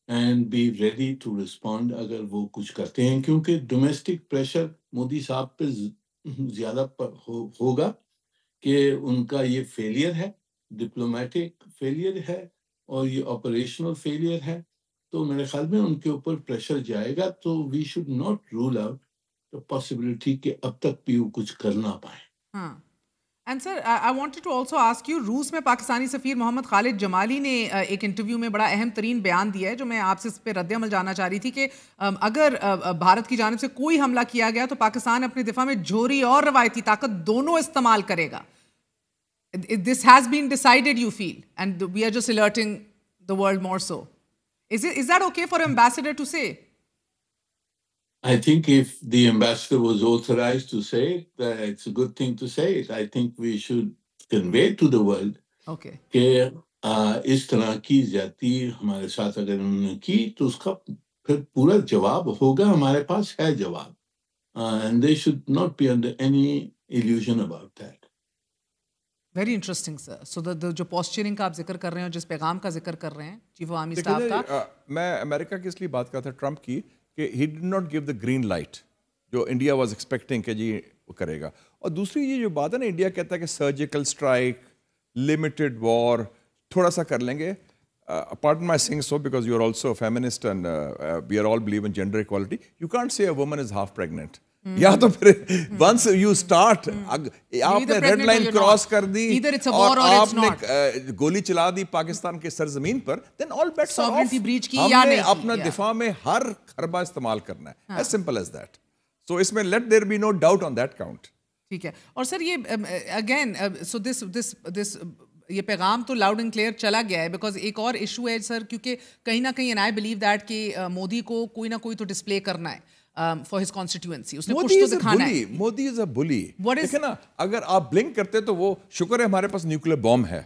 and be ready to respond اگر وہ کچھ کرتے ہیں, کیونکہ ڈومیسٹک پریشر مودی صاحب پہ زیادہ ہوگا کہ ان کا یہ فیلئر ہے, ڈپلومیٹک فیلئر ہے اور یہ آپریشنل فیلئر ہے. تو میرے خیال میں ان کے اوپر پریشر جائے گا. تو we should not rule out the possibility کہ اب تک بھی وہ کچھ کر نہ پائیں.
And sir I wanted to also ask you, روس میں پاکستانی سفیر محمد خالد جمالی نے ایک انٹرویو میں بڑا اہم ترین بیان دیا ہے, جو میں آپ سے اس پہ رد عمل جاننا چاہ رہی تھی کہ اگر بھارت کی جانب سے کوئی حملہ کیا گیا تو پاکستان اپنے دفاع میں جوہری اور روایتی طاقت دونوں استعمال کرے گا. This has been decided you feel, and we are just alerting the world more so. Is that okay for ambassador to say?
I think if the ambassador was authorized to say it, it's a good thing to say it. I think we should convey to the world
okay
کہ اس طرح کی زیادتی ہمارے ساتھ اگر انہوں نے کی تو اس کا پھر پورا جواب ہوگا، ہمارے پاس ہے جواب. And they should not be under any illusion about that.
Very interesting sir. So جو پوسچرنگ کا آپ ذکر کر رہے ہیں اور جس پیغام کا ذکر کر رہے ہیں چیف آف آرمی اسٹاف کا،
میں امریکہ کی اس لیے بات کرتا تھا ٹرمپ کی کہ he did not give the green light جو انڈیا واز ایکسپیکٹنگ کہ جی وہ کرے گا. اور دوسری یہ جو بات ہے نا، انڈیا کہتا ہے کہ سرجیکل اسٹرائک، لمیٹڈ وار تھوڑا سا کر لیں گے. Pardon my saying so because you are also a feminist and we are all believe in gender equality. You can't say a woman is half pregnant. یا تو پھر once you start آپ نے ریڈ لائن کراس کر دی اور آپ نے گولی چلا دی پاکستان کے سرزمین پر، then all bets are off. ہم نے اپنا دفاع میں ہر خربہ استعمال کرنا ہے. as simple as that. so اس میں let there be no doubt on that count.
ٹھیک ہے. اور سر یہ اگین سو دس یہ پیغام تو لاؤڈ اینڈ کلیئر چلا گیا ہے، بیکاز ایک اور ایشو ہے سر، کیونکہ کہیں نہ کہیں آئی بلیو دیٹ کہ مودی کو کوئی نہ کوئی تو ڈسپلے کرنا ہے فار ہز کانسٹیٹوئنسی. اس نے کچھ تو دکھانا ہے.
مودی از اے بلی. دیکھیں نا، اگر آپ بلنک کرتے تو وہ شکر ہے ہمارے پاس نیوکلیر بوم ہے،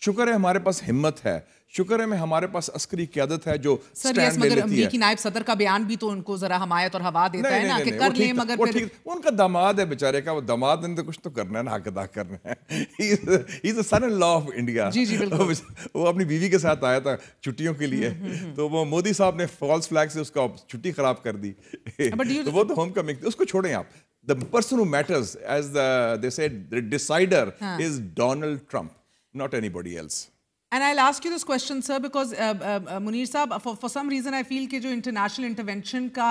شکر ہے ہمارے پاس ہمت ہے، شکر ہے ہمارے پاس عسکری قیادت ہے جو
سر مگر امریکی نائب صدر کا بیان بھی تو ان کو ذرا حمایت اور ہوا دیتا ہے نا کہ کر لیں، مگر پھر
ان کا داماد ہے بیچارے کا، وہ داماد نے تو کچھ تو کرنا ہے نا، حق ادا کرنا ہے. ہی از اے سن ان لا آف انڈیا.
جی جی بالکل.
وہ اپنی بیوی کے ساتھ آیا تھا چھٹیوں کے لیے، تو وہ مودی صاحب نے فالس فلیگ سے اس کا چھٹی خراب کر دی. وہ تو ہوم کمنگ، اس کو چھوڑیں آپ. The person who matters, as they said, the decider is Donald Trump, not anybody else.
And I'll ask you this question, sir, because Munir Saab, for some reason I feel کہ جو international intervention کا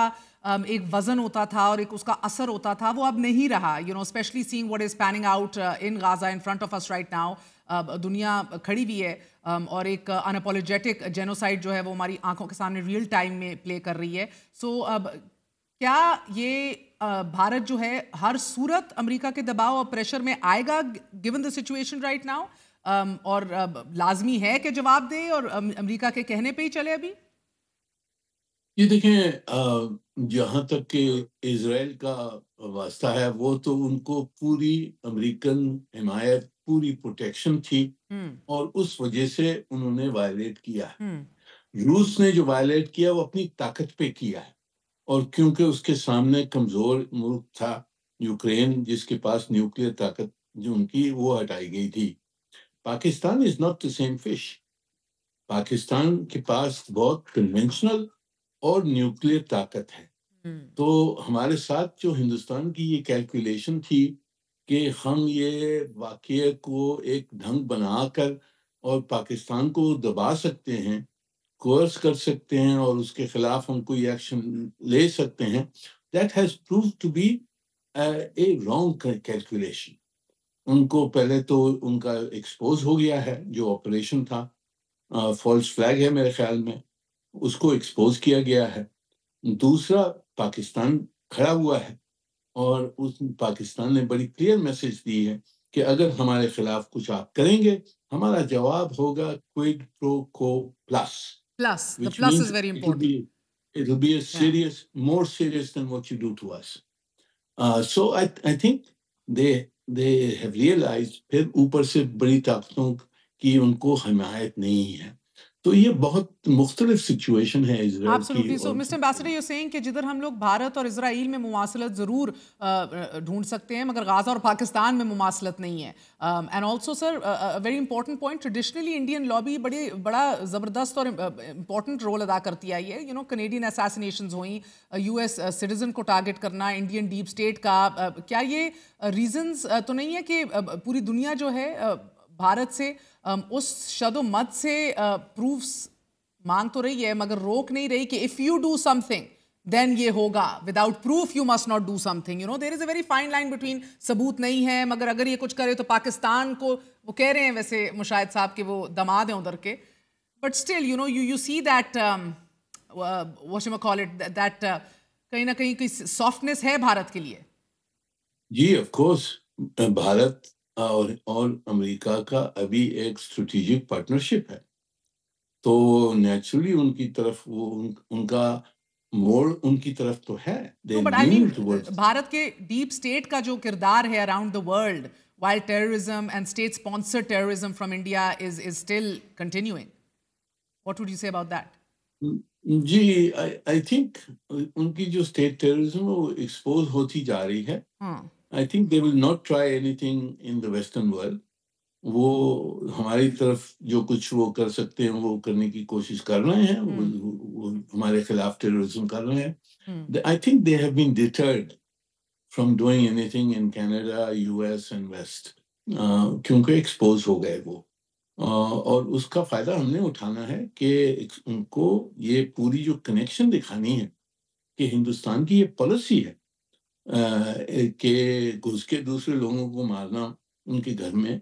ایک وزن ہوتا تھا اور ایک اس کا اثر ہوتا تھا وہ اب نہیں رہا. Especially seeing what is panning out in Gaza in front of us right now. دنیا کھڑی ہوئی ہے اور ایک unapologetic genocide جو ہے وہ ہماری آنکھوں کے سامنے ریئل ٹائم میں پلے کر رہی ہے. سو کیا یہ بھارت جو ہے ہر صورت امریکہ کے دباؤ اور پریشر میں آئے گا given the situation right now؟ اور لازمی ہے کہ جواب دے اور امریکہ کے کہنے پہ ہی چلے ابھی؟
یہ دیکھیں، جہاں تک کہ اسرائیل کا واسطہ ہے، وہ تو ان کو پوری امریکن حمایت، پوری پروٹیکشن تھی اور اس وجہ سے انہوں نے وائلیٹ کیا ہے. روس نے جو وائلیٹ کیا وہ اپنی طاقت پہ کیا ہے، اور کیونکہ اس کے سامنے کمزور ملک تھا یوکرین، جس کے پاس نیوکلیر طاقت جو ان کی وہ ہٹائی گئی تھی. Pakistan is not the same fish. Pakistan کے پاس بہت کنونشنل اور نیوکلیر طاقت ہے. تو ہمارے ساتھ جو ہندوستان کی یہ کیلکولیشن تھی کہ ہم یہ واقعے کو ایک ڈھنگ بنا کر اور پاکستان کو دبا سکتے ہیں، کورس کر سکتے ہیں اور اس کے خلاف ہم کوئی ایکشن لے سکتے ہیں، that has proved to be a wrong calculation. ان کو پہلے تو ان کا ایکسپوز ہو گیا ہے، جو آپریشن تھا فالس فلیگ ہے میرے خیال میں، اس کو ایکسپوز کیا گیا ہے. دوسرا، پاکستان کھڑا ہوا ہے اور اس پاکستان نے بڑی کلیئر میسج دی ہے کہ اگر ہمارے خلاف کچھ آپ کریں گے ہمارا جواب ہوگا quid pro quo plus.
The plus is very important.
It will be serious, more serious than what you do to us. So I think they have realized پھر اوپر سے بڑی طاقتوں کی ان کو حمایت نہیں ہے. تو یہ بہت مختلف سچویشن ہے اسرائیل کی.
Absolutely. So Mr. Ambassador, you're saying کہ جدھر ہم لوگ بھارت اور اسرائیل میں مماثلت ضرور ڈھونڈ سکتے ہیں مگر غازہ اور پاکستان میں مماثلت نہیں ہے. And also sir, a very important point, traditionally Indian lobby بڑا زبردست اور important رول ادا کرتی آئی ہے. Canadian assassinations ہوئیں، US citizen کو ٹارگٹ کرنا، انڈین ڈیپ اسٹیٹ کا. کیا یہ ریزنز تو نہیں ہے کہ پوری دنیا جو ہے بھارت سے اس شد و مت سے پروفس مانگ تو رہی ہے مگر روک نہیں رہی کہ if you do something then یہ ہوگا، without proof you must not do something. There is a very fine line between ثبوت نہیں ہے مگر اگر یہ کچھ کرے تو پاکستان کو، وہ کہہ رہے ہیں ویسے مشاہد صاحب کہ وہ دماد ہیں ادھر کے، but still you see that what you call it, that کہیں نہ کہیں کوئی softness ہے بھارت کے لیے.
جی آف کورس، بھارت اور امریکہ کا ابھی ایک اسٹریٹجک پارٹنرشپ ہے، تو نیچرلی ان کی طرف وہ ان کا موڑ ان کی طرف تو ہے.
بھارت کے ڈیپ اسٹیٹ کا جو کردار ہے around the world while terrorism and state-sponsored terrorism from India is still continuing. What would you say about that?
جی I think ان کی جو اسٹیٹ ٹیررزم وہ ایکسپوز ہوتی جا رہی ہے. I think they will not try anything in the western world. وہ ہماری طرف جو کچھ وہ کر سکتے ہیں وہ کرنے کی کوشش کر رہے ہیں, وہ ہمارے خلاف ٹیررزم کر رہے ہیں. I think they have been deterred from doing anything in Canada, US and West کیونکہ ایکسپوز ہو گئے وہ, اور اس کا فائدہ ہم نے اٹھانا ہے کہ ان کو یہ پوری جو کنیکشن دکھانی ہے کہ ہندوستان کی یہ پالیسی ہے کہ گھس کے دوسرے لوگوں کو مارنا ان کے گھر میں.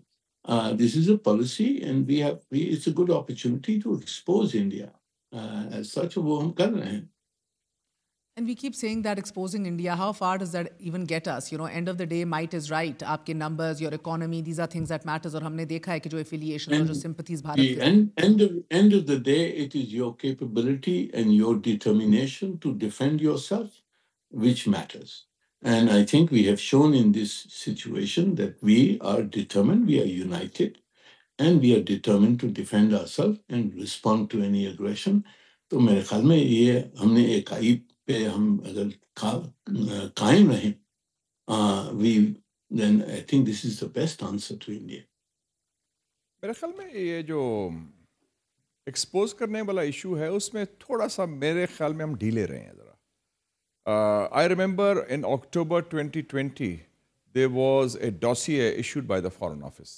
This is a policy and it's a good opportunity to expose India. As such, وہ ہم کر رہے ہیں.
And we keep saying that exposing India, how far does that even get us? You know, end of the day, might is right. آپ کے numbers, your economy, these are things that matters. اور ہم نے دیکھا ہے کہ جو affiliations اور جو sympathies بھارت کے
end of the day, it is your capability and your determination to defend yourself which matters. And I think we have shown in this situation that we are determined, we are united, and we are determined to defend ourselves and respond to any aggression. تو میرے خیال میں یہ ہم نے ایکائی پہ ہم اگر قائم رہیں, then I think this is the best answer to India.
میرے خیال میں یہ جو ایکسپوز کرنے والا ایشو ہے اس میں تھوڑا سا میرے خیال میں ہم ڈھیلے رہے ہیں ذرا. I remember in October 2020, there was a dossier issued by the Foreign Office,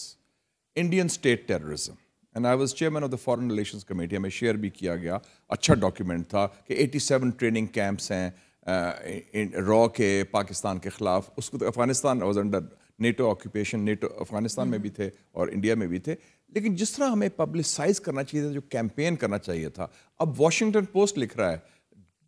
Indian state terrorism. And I was chairman of the Foreign Relations Committee. ہمیں شیئر بھی کیا گیا. اچھا ڈاکیومنٹ تھا کہ 87 ٹریننگ کیمپس ہیں را کے پاکستان کے خلاف. اس کو Afghanistan was under NATO occupation, NATO Afghanistan میں بھی تھے اور انڈیا میں بھی تھے. لیکن جس طرح ہمیں پبلسائز کرنا چاہیے تھا, جو کیمپین کرنا چاہیے تھا, اب واشنگٹن پوسٹ لکھ رہا ہے,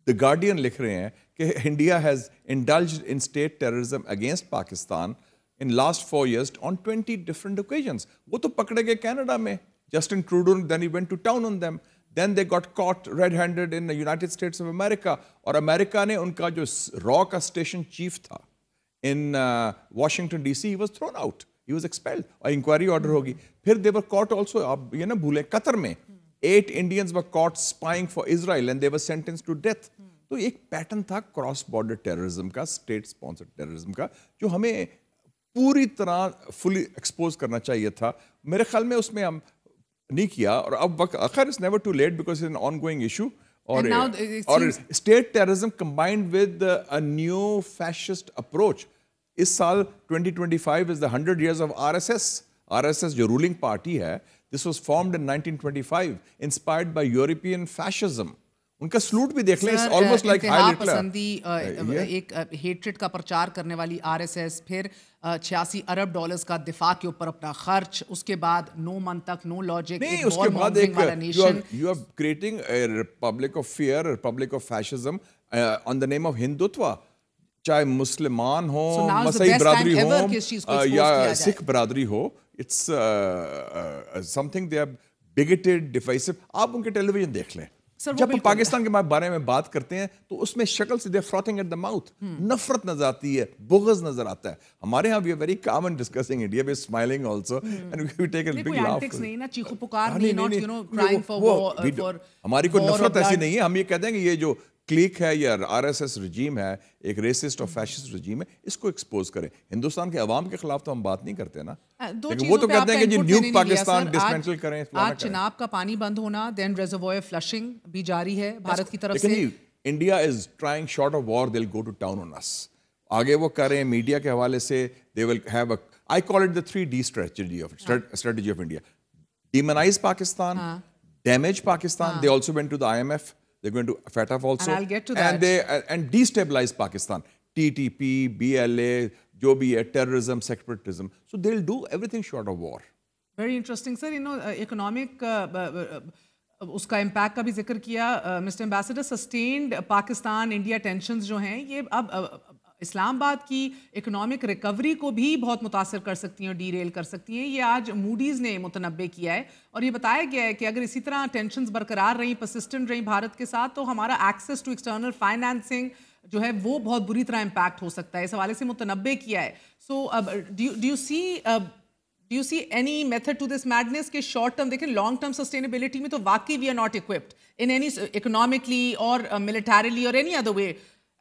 The Guardian لکھ رہے ہیں کہ India has indulged in state terrorism against Pakistan in last 4 years on 20 different occasions. وہ تو پکڑے گئے کینیڈا میں, Justin Trudeau, then he went to town on them. Then they got caught red-handed in the United States of America. اور امریکہ نے ان کا جو را کا اسٹیشن چیف تھا in Washington DC, he was thrown out. He was expelled. اور inquiry order ہوگی. پھر they were caught also, آپ یہ نہ بھولیں, قطر میں 8 Indians were caught spying for Israel and they were sentenced to death. تو ایک پیٹرن تھا کراس بارڈر ٹیررزم کا, اسٹیٹ اسپانسرڈ ٹیررزم کا, جو ہمیں پوری طرح فلی ایکسپوز کرنا چاہیے تھا. میرے خیال میں اس میں ہم نہیں کیا, اور اب وقت آخر is never too late because it's an ongoing issue. اور state terrorism combined with a new fascist approach. اس سال 2025 is the 100 years of RSS. RSS جو رولنگ پارٹی ہے, this was formed in 1925 inspired by European fascism. ان کا salute بھی دیکھ لیں, almost like
انتہا پسندی, ایک ہیٹریٹ کا پرچار کرنے والی RSS, پھر 86 ارب ڈالرز کا دفاع کے اوپر اپنا خرچ, اس کے بعد 9 منتھ تک نو لاجک.
نہیں, اس کے بعد ایک you are creating a republic of fear, a republic of fascism on the name of Hindutva. چاہے مسلمان ہوں, مسیحی برادری ہو یا سکھ برادری ہو, it's something they are bigoted, divisive. آپ ان کے ٹیلی ویژن دیکھ لیں, جب ہم پاکستان کے بارے میں بات کرتے ہیں تو اس میں شکل سے they're frothing at the mouth. نفرت نظر آتی ہے, بغض نظر آتا ہے. ہمارے ہاں we are very calm in discussing India, we are smiling also and we take a big laugh.
نہیں نا, چیخو پکار نہیں, not you know crying for war.
ہماری کوئی نفرت ایسی نہیں ہے. ہم یہ کہتے ہیں کہ یہ جو کلیک ہے یا RSS رجیم ہے, ایک ریسسٹ اور فیشسٹ رجیم ہے, اس کو ایکسپوز کریں. ہندوستان کے عوام کے خلاف تو ہم بات نہیں کرتے نا, لیکن وہ تو کہتے ہیں کہ جی نیوک پاکستان ڈسمینٹل کریں.
آج چناب کا پانی بند ہونا, دین ریزروائر فلشنگ بھی جاری ہے بھارت کی طرف سے.
India is trying short of war, they will go to town on us. آگے وہ کریں میڈیا کے حوالے سے, they will have a, I call it the 3D strategy of India. Demonize Pakistan, damage Pakistan. They also went to the IMF. They're going to FATF also.
And I'll get to that.
And destabilize Pakistan. TTP, BLA, جو بھی ہے, terrorism, separatism. So they'll do everything short of war.
Very interesting, sir. You know, economic اس کا impact کا بھی ذکر کیا. Mister ambassador, sustained Pakistan India tensions جو ہیں یہ اب اسلام آباد کی اکنامک ریکوری کو بھی بہت متاثر کر سکتی ہیں اور ڈی ریل کر سکتی ہیں. یہ آج موڈیز نے متنبع کیا ہے اور یہ بتایا گیا ہے کہ اگر اسی طرح ٹینشنز برقرار رہیں, پرسسٹنٹ رہیں بھارت کے ساتھ, تو ہمارا ایکسیس ٹو ایکسٹرنل فائنانسنگ جو ہے وہ بہت بری طرح امپیکٹ ہو سکتا ہے. اس حوالے سے متنبع کیا ہے. سو Do you see any method to this madness کہ short term دیکھیں long term sustainability میں تو واقعی we are not equipped in any economically or militarily or any other way.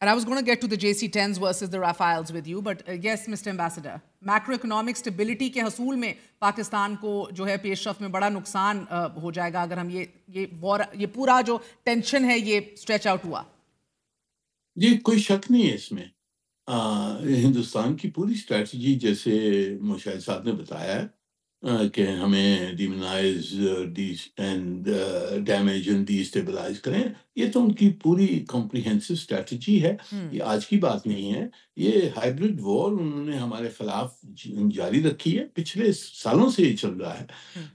And I was going to get to the JC-10s versus the Rafales with you, but yes, Mr. Ambassador, macroeconomic stability کے حصول میں پاکستان کو جو ہے پیش رفت میں بڑا نقصان ہو جائے گا اگر ہم یہ پورا جو ٹینشن ہے یہ اسٹریچ آؤٹ ہوا.
جی کوئی شک نہیں ہے اس میں. ہندوستان کی پوری اسٹریٹجی جیسے مشاہد صاحب نے بتایا ہے کہ ہمیں demonise and damage and destabilise کریں, یہ تو ان کی پوری کمپریہنسو اسٹریٹجی ہے. یہ آج کی بات نہیں ہے, یہ ہائیبرڈ وار انہوں نے ہمارے خلاف جاری رکھی ہے, پچھلے سالوں سے یہ چل رہا ہے.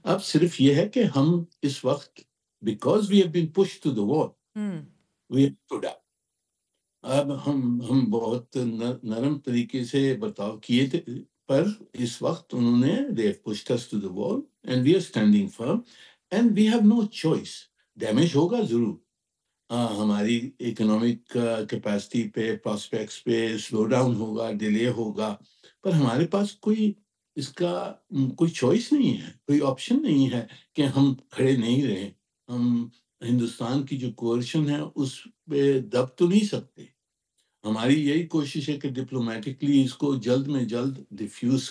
اب صرف یہ ہے کہ ہم اس وقت because we have been push to the war we have to do. اب ہم بہت نرم طریقے سے برتاؤ کیے تھے, پر اس وقت انہوں نے they have pushed us to the wall and we are standing firm and we have no choice. Damage ہوگا ضرور, ہماری اکنامک کیپیسٹی پہ, پراسپیکٹس پہ سلو ڈاؤن ہوگا, ڈیلے ہوگا, پر ہمارے پاس کوئی اس کا کوئی چوائس نہیں ہے, کوئی آپشن نہیں ہے کہ ہم کھڑے نہیں رہیں. ہم ہندوستان کی جو کوئرشن ہے اس پہ دب تو نہیں سکتے. ہماری یہی کوشش ہے کہ ڈپلومیٹکلی اس کو جلد میں جلد ڈیفیوز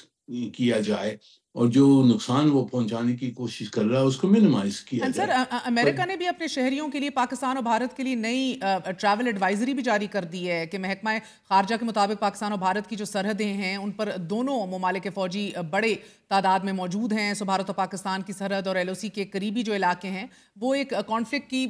کیا جائے اور جو نقصان وہ پہنچانے کی کوشش کر رہا ہے اس کو منیمائز کیا جائے.
سر امریکہ نے بھی اپنے شہریوں کے لیے پاکستان اور بھارت کے لیے نئی ٹریول ایڈوائزری بھی جاری کر دی ہے کہ محکمہ خارجہ کے مطابق پاکستان اور بھارت کی جو سرحدیں ہیں ان پر دونوں ممالک کے فوجی بڑے تعداد میں موجود ہیں. سو بھارت اور پاکستان کی سرحد اور LOC کے قریبی جو علاقے ہیں وہ ایک کانفلکٹ کی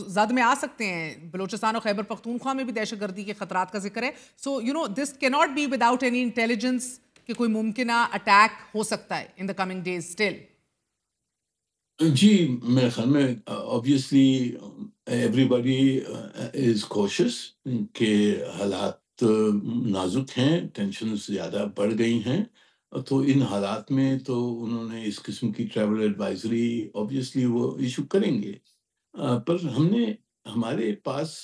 زد میں آ سکتے ہیں. بلوچستان اور خیبر پختونخوا میں بھی دہشت گردی کے خطرات کا ذکر ہے. سو دس کی not be without any intelligence کہ کوئی ممکنہ اٹیک ہو سکتا ہے in the coming days still.
جی میرے خیال میں obviously everybody is cautious کہ حالات نازک ہیں, ٹینشن زیادہ بڑھ گئی ہیں, تو ان حالات میں تو انہوں نے اس قسم کی ٹریول ایڈوائزری obviously وہ ایشو کریں گے. پر ہمارے پاس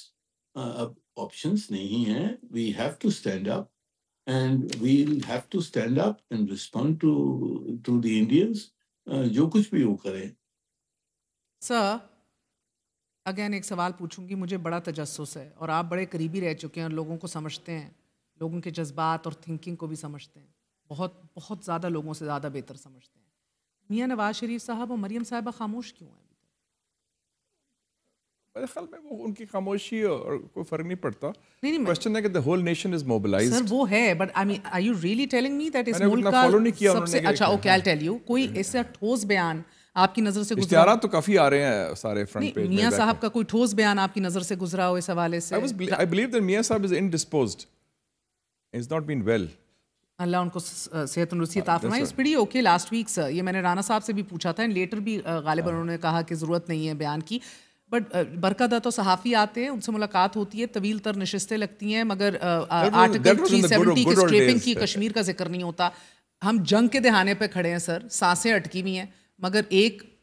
اب آپشنز نہیں ہیں. we have to stand up and we'll have to stand up and respond to the Indians جو کچھ بھی وہ کریں.
سر اگین ایک سوال پوچھوں گی, مجھے بڑا تجسس ہے اور آپ بڑے قریبی رہ چکے ہیں اور لوگوں کو سمجھتے ہیں, لوگوں کے جذبات اور تھنکنگ کو بھی سمجھتے ہیں, بہت بہت زیادہ لوگوں سے زیادہ بہتر سمجھتے ہیں. میاں نواز شریف صاحب اور مریم صاحبہ خاموش کیوں ہیں؟
میرے خیال میں وہ ان کی خاموشی اور کوئی فرق نہیں پڑتا. کوسچن ہے کہ the whole nation is mobilized.
سر وہ ہے, but I mean are you really telling me that اس ملک کا سب سے اچھا اوکے I'll tell you کوئی ایسا ٹھوس بیان آپ کی نظر سے گزرا؟
اشتہارات تو کافی آ رہے ہیں سارے فرنٹ پیج میں.
میاں صاحب کا کوئی ٹھوس بیان آپ کی نظر سے گزرا ہو اس حوالے سے؟
I believe that میاں صاحب is indisposed. He's not been well.
اللہ ان کو صحت تندرستی عطا فرمائے. اس پڑی اوکے لاسٹ ویک سر, یہ میں نے رانا صاحب سے بھی پوچھا تھا, لیٹر بھی غالباً انہوں نے کہا کہ ضرورت نہیں ہے بیان کی. بٹ برکت تو صحافی آتے ہیں, ان سے ملاقات ہوتی ہے, طویل تر نشستیں لگتی ہیں, مگر آرٹیکل 370 کی اسکریپنگ کی کشمیر کا ذکر نہیں ہوتا. ہم جنگ کے دہانے پہ کھڑے ہیں سر, سانسیں اٹکی ہوئی ہیں, مگر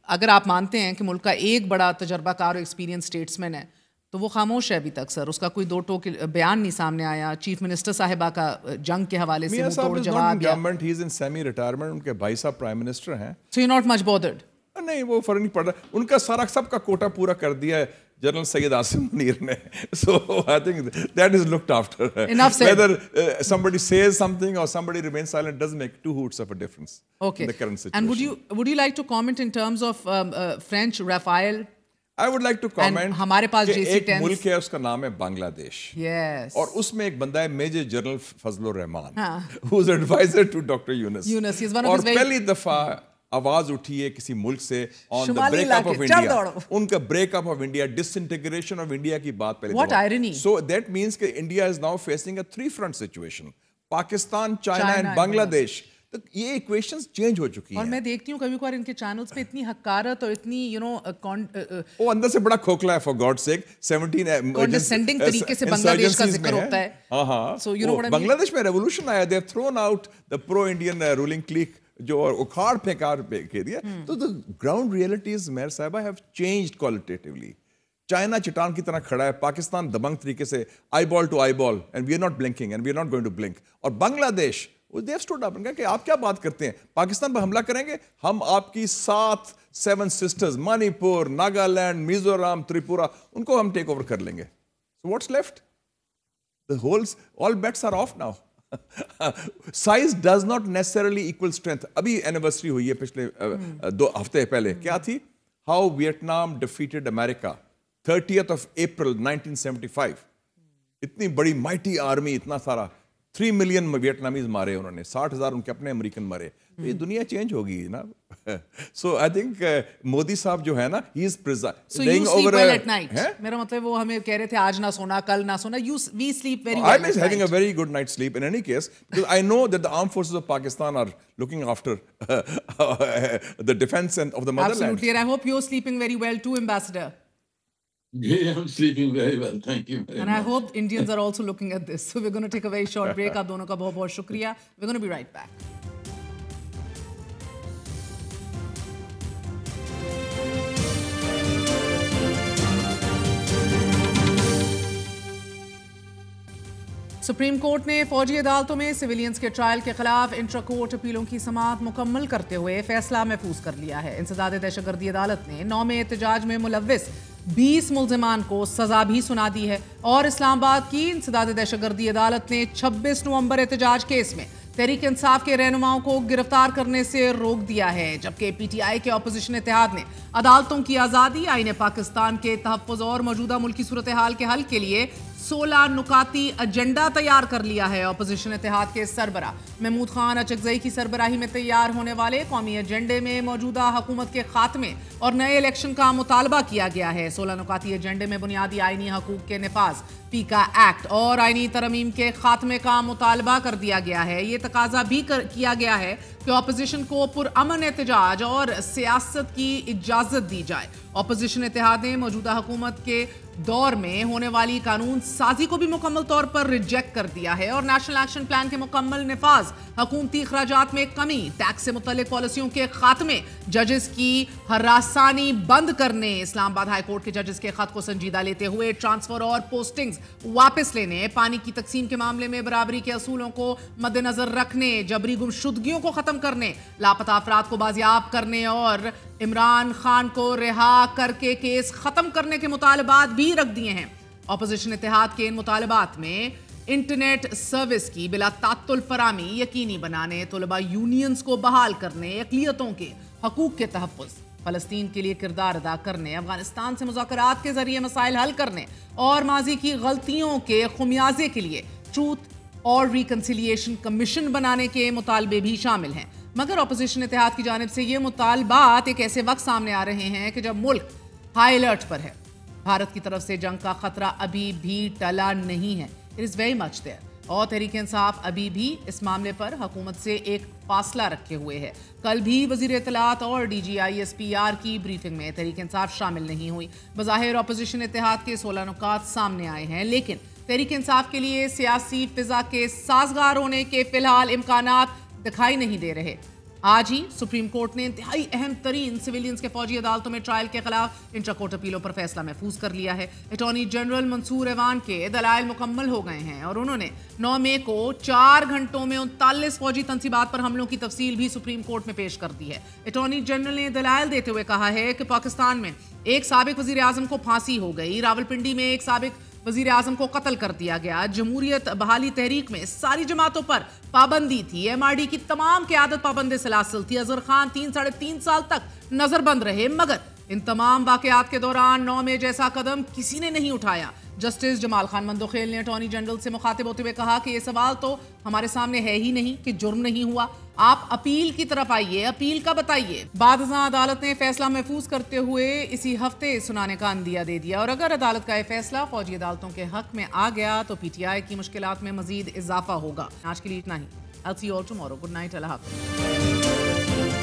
اگر آپ مانتے ہیں کہ ملک کا ایک بڑا تجربہ کار اور ایکسپیرینس اسٹیٹسمین ہے تو وہ خاموش ہے ابھی تک سر. اس کا کوئی دو ٹوک بیان نہیں سامنے آیا. چیف منسٹر صاحبہ کا جنگ کے حوالے سے منہ توڑ جواب.
He is in semi retirement, ان کے بھائی صاحب پرائم منسٹر ہیں.
So you're not much bothered?
نہیں, وہ فرق نہیں پڑ رہا. ان کا سارا سب کا کوٹا پورا کر دیا ہے جنرل سید عاصم منیر نے. So I think that is looked after.
Enough said.
Whether somebody says something or somebody remains silent doesn't make two hoots of a difference.
Okay.
In the current situation.
And would you like to comment in terms of French Rafale?
I would like to comment
ہمارے پاس
کہ ایک ملک ہے, اس کا نام ہے بنگلہ دیش.
Yes.
اور اس میں ایک بندہ ہے major general Fazal Rahman, who is advisor to Dr. Yunus.
Yunus, he is one of his
اور پہلی دفعہ آواز اٹھی ہے کسی ملک سے on the break up of India. ان کا break up of India, disintegration of India کی بات پہلے.
What irony.
So that means کہ India is now facing a three front situation. Pakistan, China and بنگلہ دیش. تو یہ ایکویشنز چینج ہو چکی ہیں.
اور میں دیکھتی ہوں کبھی کبھار ان کے چینلز پہ اتنی حقارت اور اتنی
وہ اندر سے بڑا کھوکھلا ہے. فار گاڈ سیک 17
کنڈسینڈنگ طریقے سے بنگلہ دیش کا ذکر ہوتا ہے.
ہاں, بنگلہ دیش میں ریولوشن آیا. they have thrown out the pro Indian ruling clique جو اکھاڑ پھینکار پہ دیا. تو the ground realities Mehr sahiba have changed qualitatively. China चट्टान की तरह खड़ा है, पाकिस्तान दबंग तरीके से eyeball to eyeball and we are not blinking and we are not going to blink. और Bangladesh they have stood up कि आप क्या बात करते हैं, पाकिस्तान पर हमला करेंगे, हम आपकी 7 सिस्टर्स मणिपुर, नागालैंड, मिजोरम, त्रिपुरा, उनको हम टेक ओवर कर लेंगे. So what's left? The whole's all bets are off now. Size does not necessarily equal strength. अभी एनिवर्सरी हुई है पिछले 2 हफ्ते पहले, क्या थी? How Vietnam defeated America 30th of April 1975. इतनी बड़ी माइटी आर्मी, इतना सारा 3 मिलियन वियतनामीज मारे उन्होंने, 60,000 उनके अपने अमेरिकन मारे. तो ये दुनिया चेंज होगी ना. सो आई थिंक मोदी साहब जो है ना, he is
pressing over at night. मेरा मतलब वो हमें कह रहे थे आज ना सोना, कल ना सोना. We sleep very well.
I am having a very good night sleep in any case, because I know that the armed forces of Pakistan are looking after the defence of the motherland.
Absolutely, and I hope you're sleeping very well too, Ambassador.
Yeah, I'm sleeping very well. Thank you very much.
And I hope Indians are also looking at this. So we're going to take a very short break. आप दोनों का बहुत बहुत शुक्रिया. We're going to be right back. Supreme court ने फौजी अदालतों में सिविलियंस के ट्रायल के खिलाफ इंट्रा कोर्ट अपीलों की समाअत मुकम्मल करते हुए फैसला महफूज कर लिया है. इंसदाद दहशतगर्दी अदालत ने 9 में एहतजाज में मुलव्विस 20 मुल्जिमान को सजा भी सुना दी है. और इस्लामाबाद की इंसदाद दहशतगर्दी अदालत ने 26 नवंबर एहतजाज केस में तहरीक इंसाफ के रहनुमाओं को गिरफ्तार करने से रोक दिया है. जबकि पीटीआई के अपोजिशन इत्तेहाद ने अदालतों की आज़ादी, आईन पाकिस्तान के तहफ़्फ़ुज़ और मौजूदा मुल्की सूरत हाल के हल के लिए 16 नुकाती एजेंडा तैयार कर लिया है. अपोजिशन इत्तेहाद के सरबरा महमूद खान अचकज़ई की सरबराही में तैयार होने वाले कौमी एजेंडे में मौजूदा हुकूमत के खात्मे और नए इलेक्शन का मुतालबा किया गया है. 16 नुकाती एजेंडे में बुनियादी आईनी हकूक़ के निफाज, पीका एक्ट और आईनी तरमीम के खात्मे का मुतालबा कर दिया गया है. ये तकाजा भी किया गया है कि अपोजिशन को पुरअमन एहतजाज और सियासत की इजाज़त दी जाए. अपोजिशन इत्तेहाद ने मौजूदा हुकूमत के दौर में होने वाली कानून साजी को भी मुकम्मल तौर पर रिजेक्ट कर दिया है. और नेशनल एक्शन प्लान के मुकम्मल निफाज, हुकूमती अखराजात में कमी, टैक्स से मुतल्लिक पॉलिसियों के खात्मे, जजेस की हरासानी बंद करने, इस्लामाबाद हाई कोर्ट के जजेस के खत को संजीदा लेते हुए ट्रांसफर और पोस्टिंग्स वापस लेने, पानी की तकसीम के मामले में बराबरी के असूलों को मद्देनजर रखने, जबरी गुमशुदगियों को खत्म करने, लापता अफराद को बाजियाब करने और इमरान खान को रिहा करके केस खत्म करने के मुतालबात भी रख दिए हैं. अपोजिशन इत्तेहाद के इन मुतालबात में इंटरनेट सर्विस की बिला तात्तुल फरामी यकीनी बनाने, तुलबा यूनियंस को बहाल करने, अक़लियतों के हकूक़ के तहफ़्फ़ुज़, फ़लस्तीन के लिए किरदार अदा करने, अफगानिस्तान से मुज़ाकरात के ज़रिए मसाइल हल करने और माजी की गलतियों के खुमियाजे के लिए ट्रूथ और रिकन्सिलिएशन कमीशन बनाने के मुतालबे भी शामिल हैं. मगर अपोजिशन इत्तेहाद की जानिब से ये मुतालबात एक ऐसे वक्त सामने आ रहे हैं कि जब मुल्क हाई अलर्ट पर है. भारत की तरफ से जंग का खतरा अभी भी टला नहीं है. It is very much there. और तहरीक इंसाफ अभी भी इस मामले पर हुकूमत से एक फासला रखे हुए है. कल भी वज़ीर इत्तलात और DGISPR की ब्रीफिंग में तहरीक इंसाफ शामिल नहीं हुई. बज़ाहिर अपोजिशन इत्तेहाद के 16 नुकात सामने आए हैं, लेकिन तहरीक इंसाफ के लिए सियासी फिजा के साजगार होने के फिलहाल इम्कानात दिखाई नहीं दे रहे. आज ही सुप्रीम कोर्ट ने इंतहाई अहम तरीन सिविलियंस के फौजी अदालतों में ट्रायल के खिलाफ इंट्रा कोर्ट अपीलों पर फैसला महफूज कर लिया है. अटॉर्नी जनरल मंसूर एवान के दलाइल मुकम्मल हो गए हैं और उन्होंने 9 मई को 4 घंटों में 39 फौजी तनसीबात पर हमलों की तफसील भी सुप्रीम कोर्ट में पेश कर दी है. अटॉर्नी जनरल ने दलाइल देते हुए कहा है कि पाकिस्तान में एक साबिक वजीर आजम को फांसी हो गई, रावलपिंडी में एक साबिक वजीर आजम को कत्ल कर दिया गया, जमहूरियत बहाली तहरीक में सारी जमातों पर पाबंदी थी, MRD की तमाम क़यादत पाबंद सलासिल थी, अजहर खान 3-3.5 साल तक नजरबंद रहे. मगर इन तमाम वाक़यात के दौरान 9 मई जैसा कदम किसी ने नहीं उठाया. जस्टिस जमाल खान मंदोखेल ने अटॉर्नी जनरल से मुखातिब होते हुए कहा कि ये सवाल तो हमारे सामने है ही नहीं कि जुर्म नहीं हुआ. आप अपील की तरफ आइए, अपील का बताइए. बाद अदालत ने फैसला महफूज करते हुए इसी हफ्ते सुनाने का अंदिया दे दिया. और अगर अदालत का यह फैसला फौजी अदालतों के हक में आ गया तो PTI की मुश्किलात में मजीद इजाफा होगा. आज के लिए इतना ही. I'll see you all tomorrow. Good night. अल्लाह हाफ़िज़.